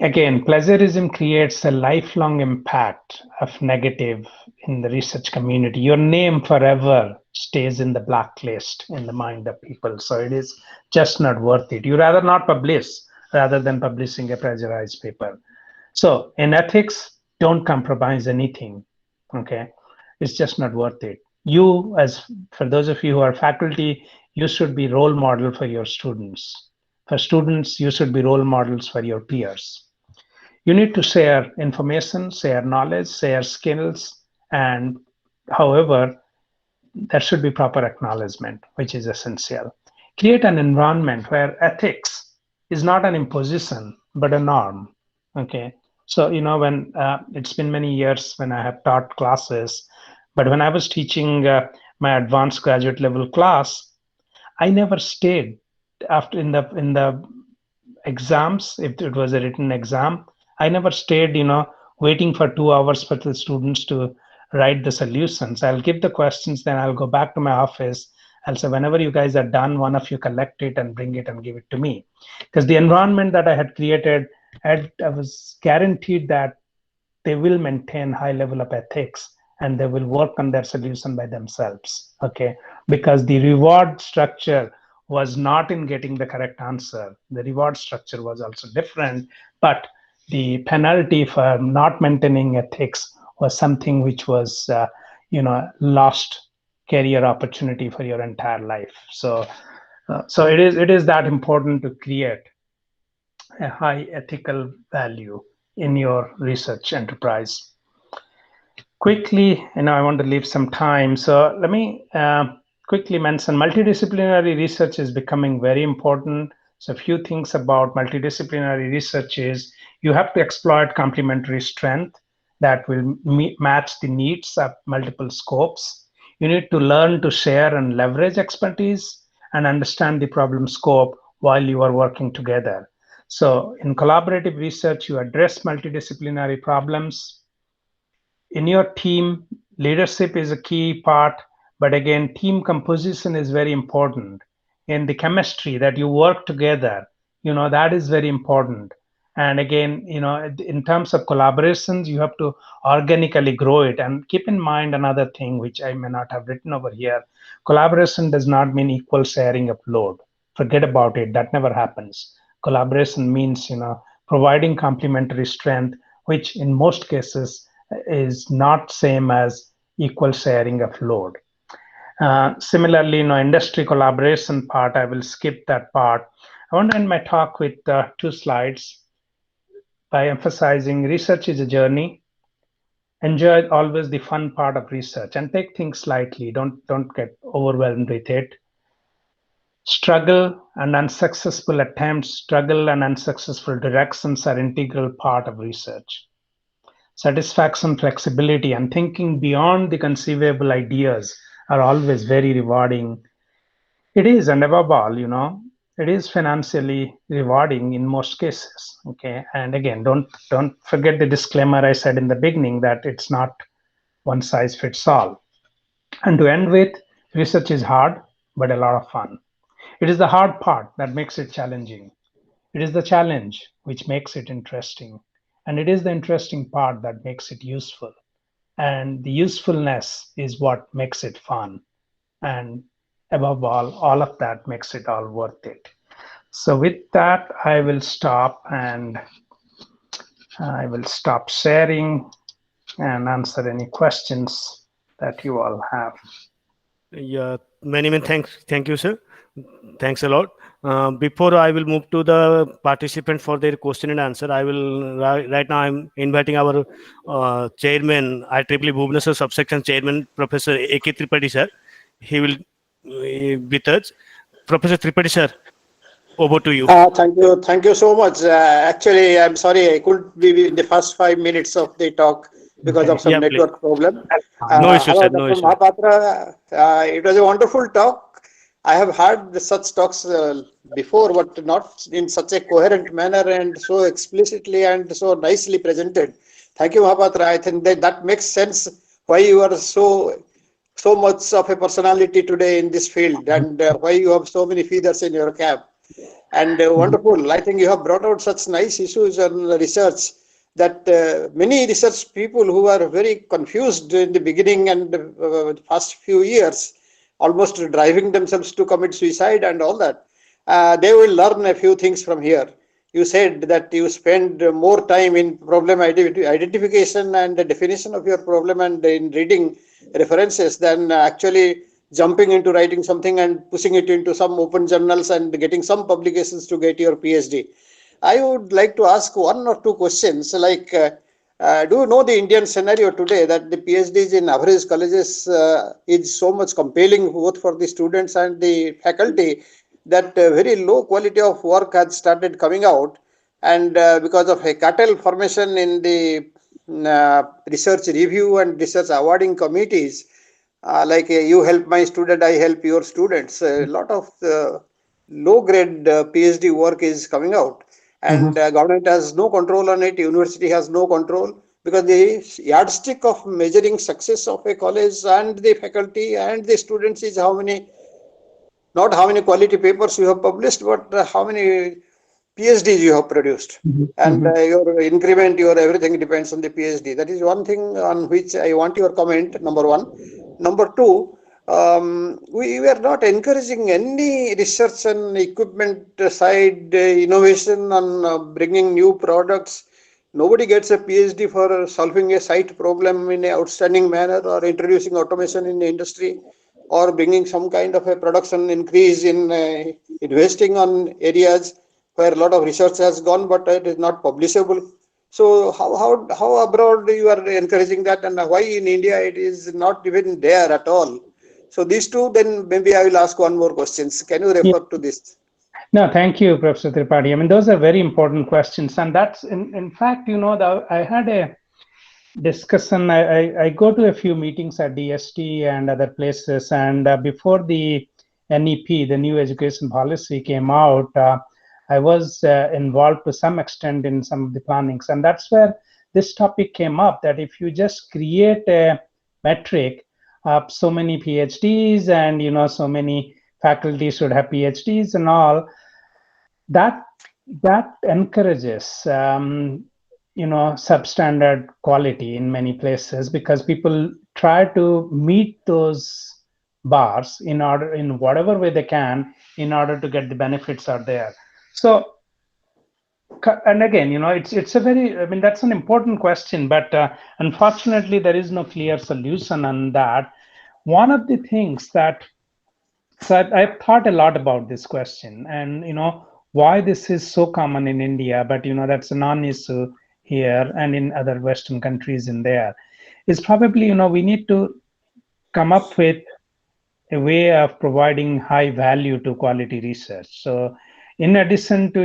Again, plagiarism creates a lifelong impact of negative in the research community. Your name forever stays in the blacklist in the mind of people. So it is just not worth it. You rather not publish rather than publishing a plagiarized paper. So in ethics, don't compromise anything. Okay, it's just not worth it. For those of you who are faculty, you should be role model for your students. For students, you should be role models for your peers. You need to share information, share knowledge, share skills, and however, there should be proper acknowledgement, which is essential. Create an environment where ethics is not an imposition, but a norm. Okay. So, when it's been many years when I have taught classes, but when I was teaching my advanced graduate level class, I never stayed after in the exams. If it was a written exam, I never stayed, waiting for 2 hours for the students to write the solutions. I'll give the questions, then I'll go back to my office. I'll say, whenever you guys are done, one of you collect it and bring it and give it to me. Because the environment that I had created, I was guaranteed that they will maintain high level of ethics and they will work on their solution by themselves. Okay, because the reward structure was not in getting the correct answer. The reward structure was also different, but the penalty for not maintaining ethics was something which was, lost career opportunity for your entire life. So it is that important to create a high ethical value in your research enterprise. Quickly, I want to leave some time. So let me quickly mention multidisciplinary research is becoming very important. So a few things about multidisciplinary research is you have to exploit complementary strength that will match the needs of multiple scopes. You need to learn to share and leverage expertise and understand the problem scope while you are working together. So in collaborative research, you address multidisciplinary problems. In your team, leadership is a key part, but again, team composition is very important. In the chemistry that you work together, that is very important. And again, in terms of collaborations, you have to organically grow it. And keep in mind another thing which I may not have written over here: collaboration does not mean equal sharing of load. Forget about it, that never happens. Collaboration means providing complementary strength, which in most cases is not same as equal sharing of load. Similarly, industry collaboration part, I will skip that part. I want to end my talk with 2 slides by emphasizing research is a journey. Enjoy always the fun part of research and take things lightly. Don't get overwhelmed with it. Struggle and unsuccessful attempts, struggle and unsuccessful directions are integral part of research. Satisfaction, flexibility, and thinking beyond the conceivable ideas are always very rewarding. It is, and above all, it is financially rewarding in most cases. Okay, and again, don't forget the disclaimer I said in the beginning that it's not one size fits all. And to end with, research is hard, but a lot of fun. It is the hard part that makes it challenging. It is the challenge which makes it interesting. And it is the interesting part that makes it useful. And the usefulness is what makes it fun. And above all of that makes it all worth it. So with that, I will stop and I will stop sharing and answer any questions that you all have. Yeah, many thanks. Thank you, sir. Thanks a lot. Before I will move to the participant for their question and answer, I will right now I'm inviting our chairman, IEEE Bhubaneswar subsection chairman, Professor A.K. Tripathi sir. He will with us. Professor Tripathi sir, over to you. Thank you so much. Actually, I'm sorry I couldn't be in the first 5 minutes of the talk because of some Yeah, please. network problem. No issue, Hello, sir. No Dr. issue. Mohapatra. It was a wonderful talk. I have heard such talks before, but not in such a coherent manner and so explicitly and so nicely presented. Thank you, Mohapatra. I think that makes sense why you are so much of a personality today in this field and why you have so many feathers in your cap. And wonderful. I think you have brought out such nice issues and research that many research people who are very confused in the beginning and first few years, almost driving themselves to commit suicide and all that, they will learn a few things from here. You said that you spend more time in problem identification and the definition of your problem and in reading references than actually jumping into writing something and pushing it into some open journals and getting some publications to get your PhD. I would like to ask 1 or 2 questions like, do you know the Indian scenario today that the PhDs in average colleges is so much compelling both for the students and the faculty that very low quality of work has started coming out, and because of a cartel formation in the research review and research awarding committees, like you help my student, I help your students. A lot of low grade PhD work is coming out, and government has no control on it. University has no control because the yardstick of measuring success of a college and the faculty and the students is not how many quality papers you have published, but how many PhDs you have produced. And your increment, your everything depends on the PhD. That is one thing on which I want your comment, number one. Number two, we were not encouraging any research and equipment side innovation on bringing new products. Nobody gets a PhD for solving a site problem in an outstanding manner or introducing automation in the industry or bringing some kind of a production increase in investing on areas where a lot of research has gone, but it is not publishable. So how abroad you are encouraging that, and why in India it is not even there at all? So these two, then maybe I will ask one more questions. Can you refer to this? No, thank you, Professor Tripathi. I mean, those are very important questions. And that's, in fact, I had a discussion. I go to a few meetings at DST and other places. And before the NEP, the new education policy came out, I was involved to some extent in some of the plannings. And that's where this topic came up, that if you just create a metric of so many PhDs and, so many faculty should have PhDs and all, that encourages substandard quality in many places, because people try to meet those bars in whatever way they can in order to get the benefits out there. So, and again, it's a very, I mean, that's an important question, but unfortunately there is no clear solution on that. One of the things that, so I've thought a lot about this question, and why this is so common in India, but that's a non-issue here and in other Western countries in there, is probably we need to come up with a way of providing high value to quality research. So in addition to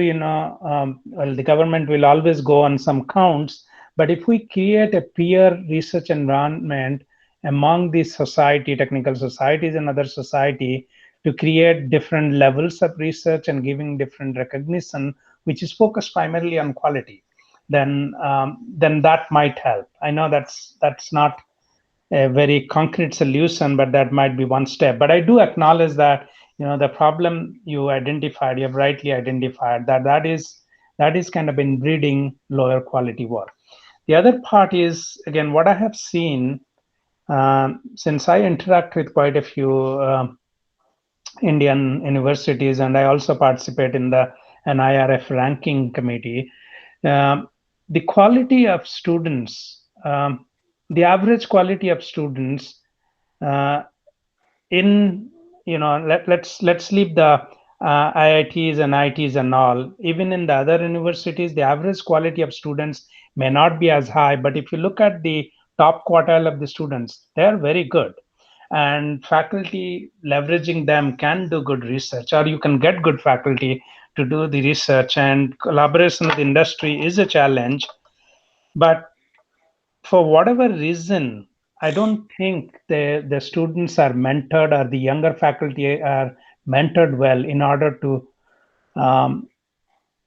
well, the government will always go on some counts, but if we create a peer research environment among the society, technical societies and other society, to create different levels of research and giving different recognition, which is focused primarily on quality, then that might help. I know that's not a very concrete solution, but that might be one step. But I do acknowledge that the problem you identified, you have rightly identified, that is kind of been breeding lower quality work. The other part is, again, what I have seen, since I interact with quite a few Indian universities, and I also participate in the NIRF ranking committee. The quality of students, the average quality of students uh, in let's leave the IITs and ITs and all. Even in the other universities, the average quality of students may not be as high, but if you look at the top quartile of the students, they are very good, and faculty leveraging them can do good research, or you can get good faculty to do the research, and collaboration with industry is a challenge. But for whatever reason, I don't think the students are mentored, or the younger faculty are mentored well in order to um,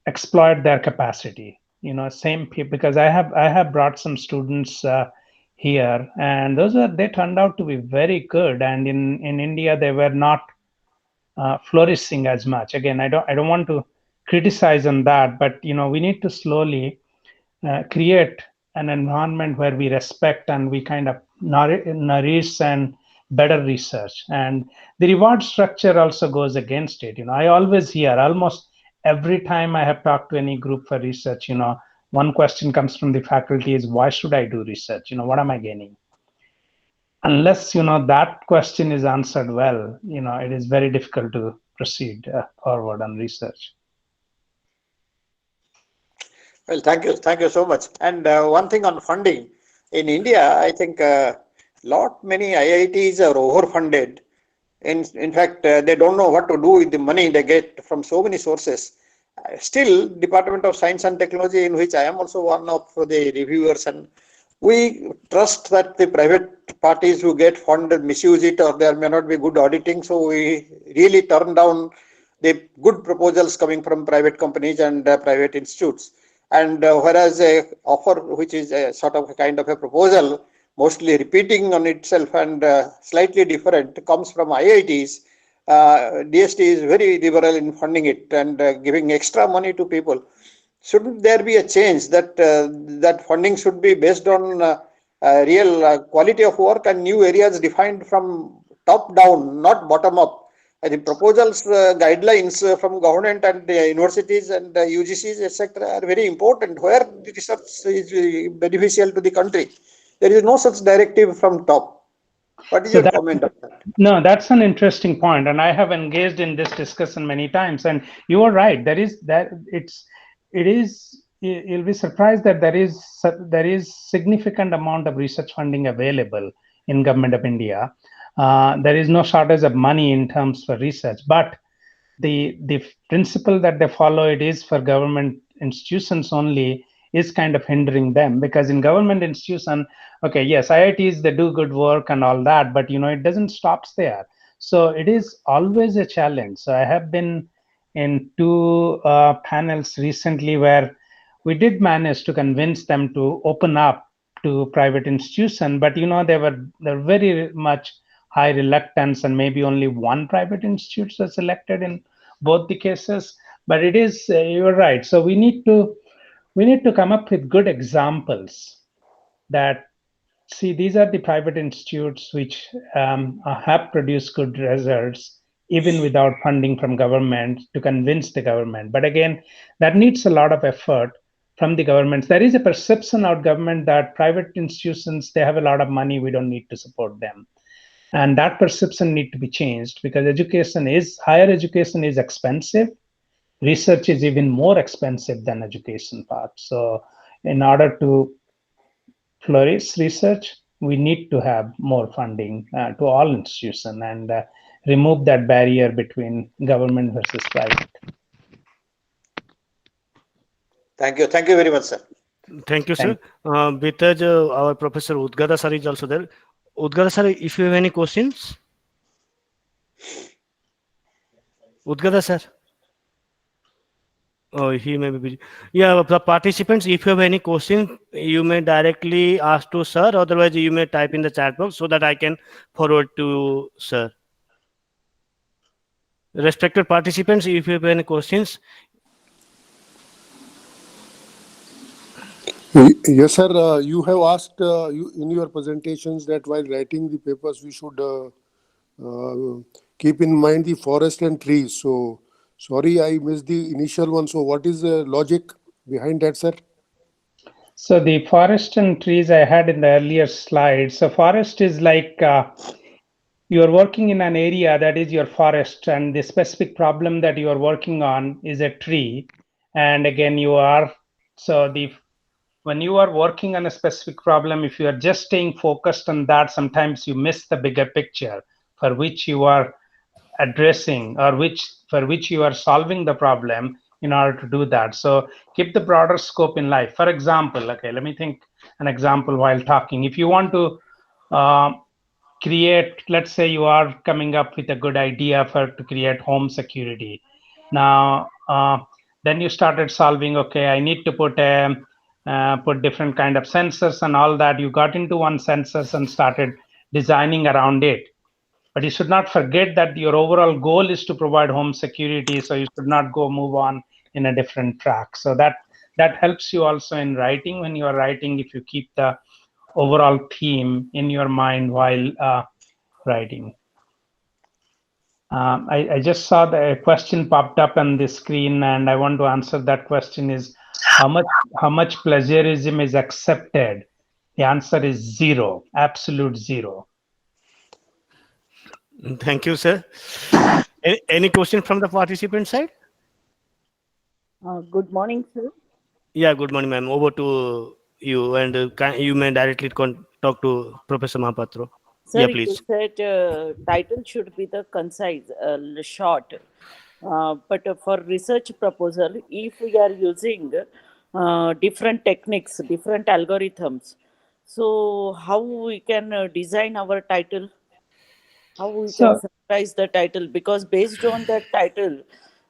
exploit their capacity. Same because I have brought some students here, and they turned out to be very good, and in India they were not flourishing as much. Again, I don't want to criticize on that, but we need to slowly create an environment where we respect and we kind of nourish and better research. And the reward structure also goes against it. I always hear, almost every time I have talked to any group for research, one question comes from the faculty is, why should I do research? What am I gaining? Unless that question is answered well, it is very difficult to proceed forward on research. Well, thank you so much. And one thing on funding in India, I think many IITs are overfunded. In fact, they don't know what to do with the money they get from so many sources. Still, Department of Science and Technology, in which I am also one of the reviewers, and we trust that the private parties who get funded misuse it, or there may not be good auditing. So we really turn down the good proposals coming from private companies and private institutes. And whereas a offer which is a sort of a kind of a proposal, mostly repeating on itself and slightly different, comes from IITs, DST is very liberal in funding it and giving extra money to people. Shouldn't there be a change that that funding should be based on real quality of work and new areas defined from top down, not bottom up? I think proposals, guidelines from government and universities and UGCs, etc., are very important where the research is beneficial to the country. There is no such directive from top. What is So your comment on that? no, that's an interesting point, and I have engaged in this discussion many times. And you are right. You'll be surprised that there is significant amount of research funding available in Government of India. There is no shortage of money in terms for research, but the principle that they follow, it is for government institutions only, is kind of hindering them, because in government institution, okay, yes, IITs, they do good work and all that, but it doesn't stops there. So it is always a challenge. So I have been in two panels recently where we did manage to convince them to open up to private institution, but they're very much high reluctance, and maybe only one private institute was selected in both the cases. But it is, you're right. So we need to come up with good examples that, see, these are the private institutes which have produced good results even without funding from government, to convince the government. But again, that needs a lot of effort from the governments. There is a perception out government that private institutions, they have a lot of money, we don't need to support them. And that perception need to be changed, because higher education is expensive. Research is even more expensive than education part. So in order to flourish research, we need to have more funding to all institutions, and remove that barrier between government versus private. Thank you. Thank you very much, sir. Thank you, sir. With us, our Professor Udgada sir is also there. Udgada sir, if you have any questions. Udgada sir. Oh, he may be busy. Yeah, the participants, if you have any questions, you may directly ask to sir. Otherwise, you may type in the chat box so that I can forward to sir. Respected participants, if you have any questions. Yes, sir. You have asked in your presentations that while writing the papers, we should keep in mind the forest and trees. So, sorry, I missed the initial one. So, what is the logic behind that, sir? So the forest and trees I had in the earlier slides. So forest is like you are working in an area that is your forest, and the specific problem that you are working on is a tree. And again, when you are working on a specific problem, if you are just staying focused on that, sometimes you miss the bigger picture for which you are addressing, or for which you are solving the problem in order to do that. So keep the broader scope in life. For example, okay, let me think an example while talking. If you want to create, let's say you are coming up with a good idea to create home security. Now then you started solving, okay, I need to put different kind of sensors and all that. You got into one sensors and started designing around it. But you should not forget that your overall goal is to provide home security, so you should not go move on in a different track. So that helps you also in writing. When you are writing, if you keep the overall theme in your mind while writing. I just saw the question popped up on the screen, and I want to answer that question. Is how much plagiarism is accepted? The answer is zero, absolute zero. Thank you, sir. Any question from the participant side? Good morning, sir. Yeah, good morning, ma'am. Over to you, and you may directly talk to Professor Mohapatra. Sir, Yeah, you please. said title should be the concise, short. But for research proposal, if we are using different techniques, different algorithms, so how we can design our title? How we can summarize the title? Because based on that title,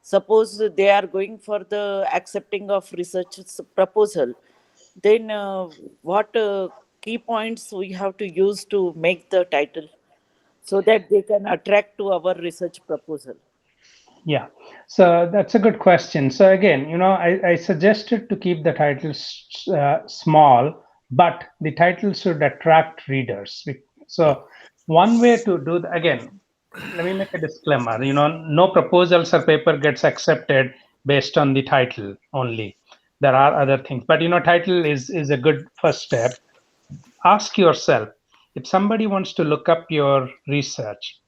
suppose they are going for the accepting of research proposal, then what key points we have to use to make the title so that they can attract to our research proposal? Yeah, so that's a good question. So again, I suggested to keep the titles small, but the title should attract readers. So one way to do that, again, let me make a disclaimer. No proposals or paper gets accepted based on the title only. There are other things, but title is a good first step. Ask yourself, if somebody wants to look up your research,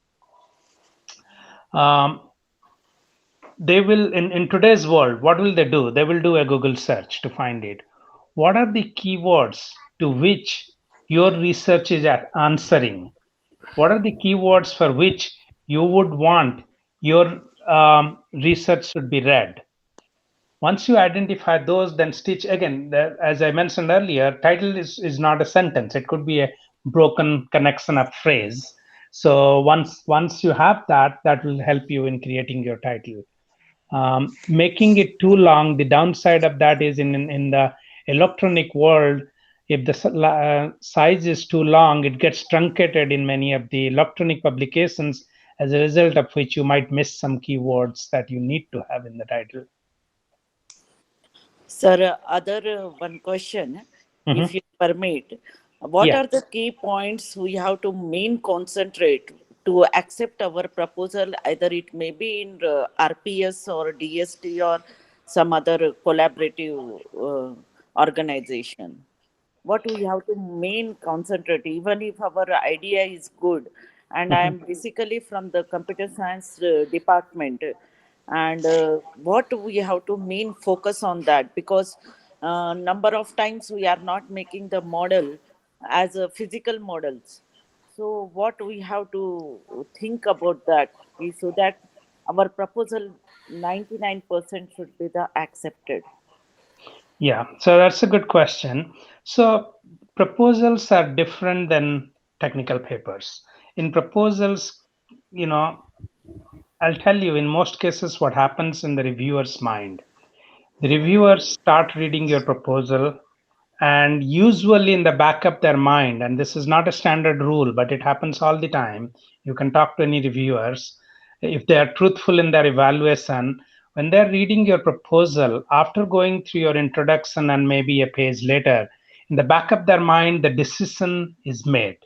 they will, in today's world, what will they do? They will do a Google search to find it. What are the keywords to which your research is answering? What are the keywords for which you would want your research should be read. Once you identify those, then stitch again. As I mentioned earlier, title is not a sentence. It could be a broken connection of phrase. So once you have that, that will help you in creating your title. Making it too long, the downside of that is in the electronic world, if the size is too long, it gets truncated in many of the electronic publications, as a result of which you might miss some keywords that you need to have in the title. Sir, other one question, if you permit. What Yeah. are the key points we have to main concentrate to accept our proposal? Either it may be in RPS or DST or some other collaborative organization. What we have to main concentrate, even if our idea is good. And I am basically from the computer science department, and what we have to main focus on that, because number of times we are not making the model as a physical models. So what we have to think about that is so that our proposal 99% should be the accepted. Yeah, so that's a good question. So proposals are different than technical papers. In proposals, you know, I'll tell you in most cases what happens in the reviewer's mind. The reviewers start reading your proposal, and usually in the back of their mind, and this is not a standard rule, but it happens all the time. You can talk to any reviewers. If they are truthful in their evaluation, when they're reading your proposal, after going through your introduction and maybe a page later, in the back of their mind, the decision is made.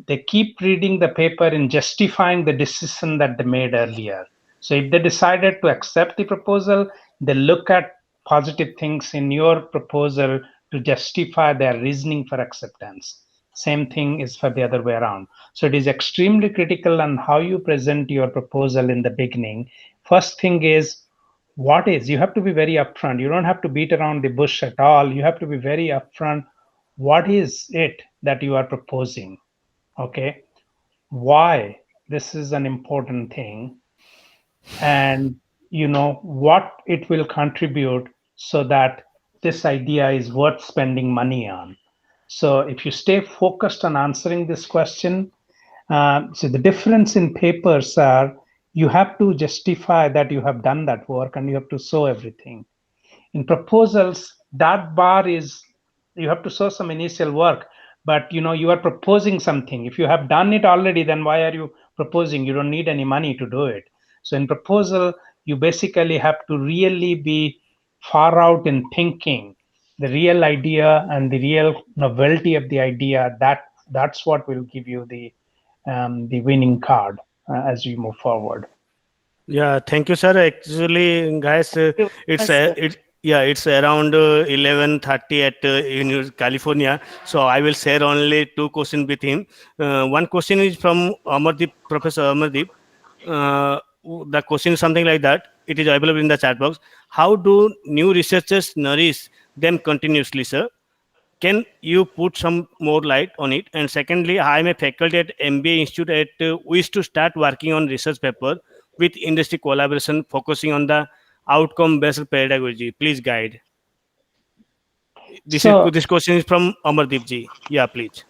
They keep reading the paper and justifying the decision that they made earlier. So if they decided to accept the proposal, they look at positive things in your proposal to justify their reasoning for acceptance. Same thing is for the other way around. So it is extremely critical on how you present your proposal in the beginning. First thing is, what is, you have to be very upfront. You don't have to beat around the bush at all. You have to be very upfront. What is it that you are proposing? Okay, why this is an important thing, and what it will contribute so that this idea is worth spending money on. So if you stay focused on answering this question, so the difference in papers are, you have to justify that you have done that work and you have to show everything. In proposals, that bar is, you have to show some initial work, but you are proposing something. If you have done it already, then why are you proposing? You don't need any money to do it. So in proposal, you basically have to really be far out in thinking the real idea and the real novelty of the idea. That's what will give you the winning card as you move forward. Yeah, thank you, sir. Actually, guys, it's Yes, sir. it's around 11:30 at California. So I will share only two questions with him. One question is from Amardeep, Professor Amardeep. The question is something like that. It is available in the chat box. How do new researchers nourish them continuously, sir? Can you put some more light on it? And secondly, I am a faculty at MBA Institute at wish to start working on research paper with industry collaboration focusing on the outcome based pedagogy. Please guide. So This question is from Amardeep ji. Yeah, please.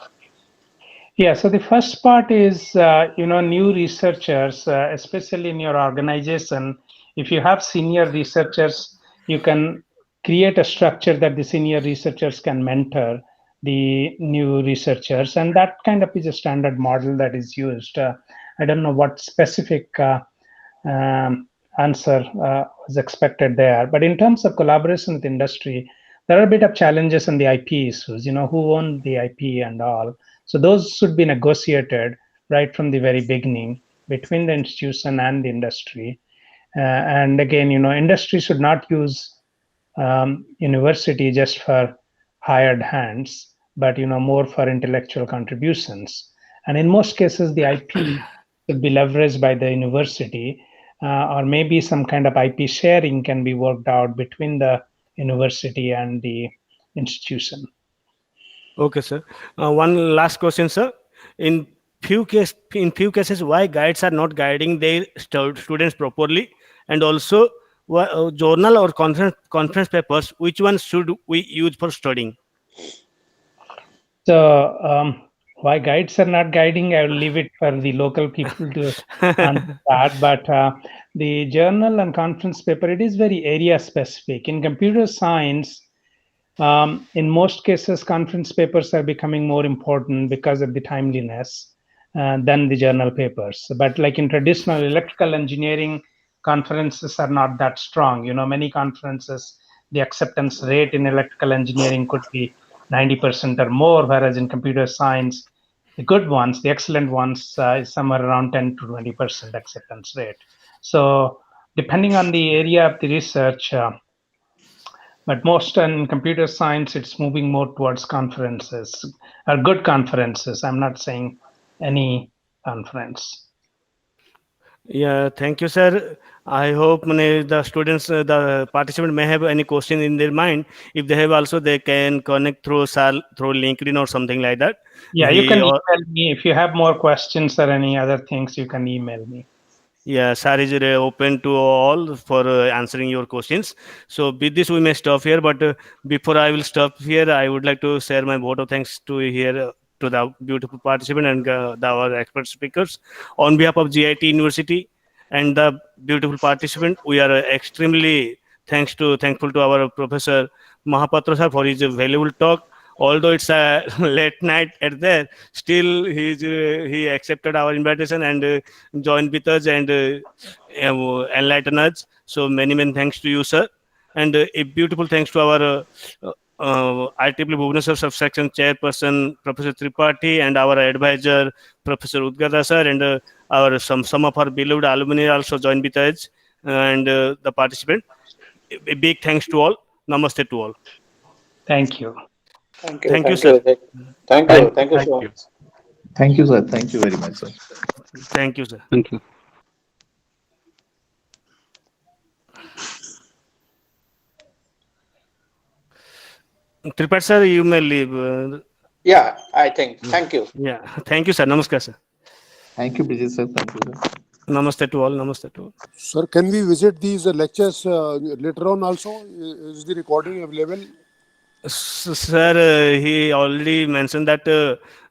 yeah, so the first part is, new researchers, especially in your organization. If you have senior researchers, you can create a structure that the senior researchers can mentor the new researchers, and that kind of is a standard model that is used. I don't know what specific answer was expected there, but in terms of collaboration with industry, there are a bit of challenges in the IP issues. Who own the IP and all. So those should be negotiated right from the very beginning between the institution and the industry. And again, industry should not use university just for hired hands, but more for intellectual contributions. And in most cases, the IP should be leveraged by the university, or maybe some kind of IP sharing can be worked out between the university and the institution. Okay, sir. One last question, sir. In in few cases, why guides are not guiding their students properly, and also journal or conference papers, which one should we use for studying? So, why guides are not guiding, I will leave it for the local people to answer that. But the journal and conference paper, it is very area specific. In computer science, in most cases, conference papers are becoming more important because of the timeliness than the journal papers. But like in traditional electrical engineering, conferences are not that strong. Many conferences, the acceptance rate in electrical engineering could be 90% or more, whereas in computer science, the good ones, the excellent ones, is somewhere around 10 to 20% acceptance rate. So depending on the area of the research, but most in computer science, it's moving more towards conferences, or good conferences. I'm not saying any conference. Yeah, thank you, sir. I hope the students, the participant may have any question in their mind. If they have also, they can connect through through LinkedIn or something like that. Yeah, you can email me. If you have more questions or any other things, you can email me. Yeah, sir is open to all for answering your questions. So with this, we may stop here. But before I will stop here, I would like to share my vote of thanks to here to the beautiful participant and our expert speakers on behalf of GIT University and the beautiful participant. We are extremely thankful to our Professor Mohapatra sir for his valuable talk. Although it's a late night at there, still he accepted our invitation and joined with us and enlighten us. So many thanks to you, sir, and a beautiful thanks to our IEEE Bhubaneswar subsection chairperson Professor Tripathi and our advisor Professor Udgata sir, and our some of our beloved alumni also joined with us and the participant. A big thanks to all. Namaste to all. Thank you. Thank you. Thank you, Thank sir. you. Thank you. Thank you so much. Thank you, sir. Thank you very much, sir. Thank you, sir. Thank you. Tripathi sir, you may leave. Yeah, I think. Thank you. Yeah, thank you, sir. Namaskar, sir. Thank you, Bridget, sir. Thank you, sir. Namaste to all. Namaste to all. Sir, can we visit these lectures later on also? Is the recording available? Sir, he already mentioned that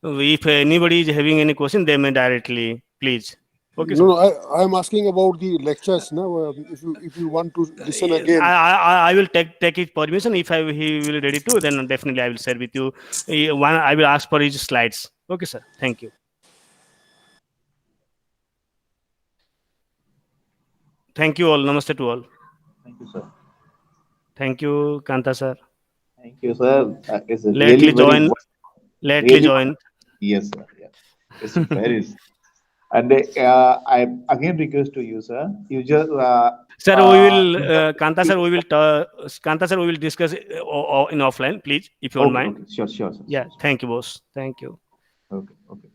if anybody is having any question, they may directly, please. Okay, sir. No, I'm asking about the lectures now. If you want to listen again. I will take his permission. If he will ready to, then definitely I will share with you. One, I will ask for his slides. Okay, sir. Thank you. Thank you all. Namaste to all. Thank you, sir. Thank you, Kanta sir. Thank you, sir. It's Lately really very join. Lately really join. yes, sir. Yeah. It's very and I again request to you, sir. You just Sir, we will Kanta sir. Kanta sir. We will discuss in offline, please, if you don't okay, mind. okay. Sure, sure, sir. Yeah. Sure. Thank you, boss. Thank you. Okay, okay.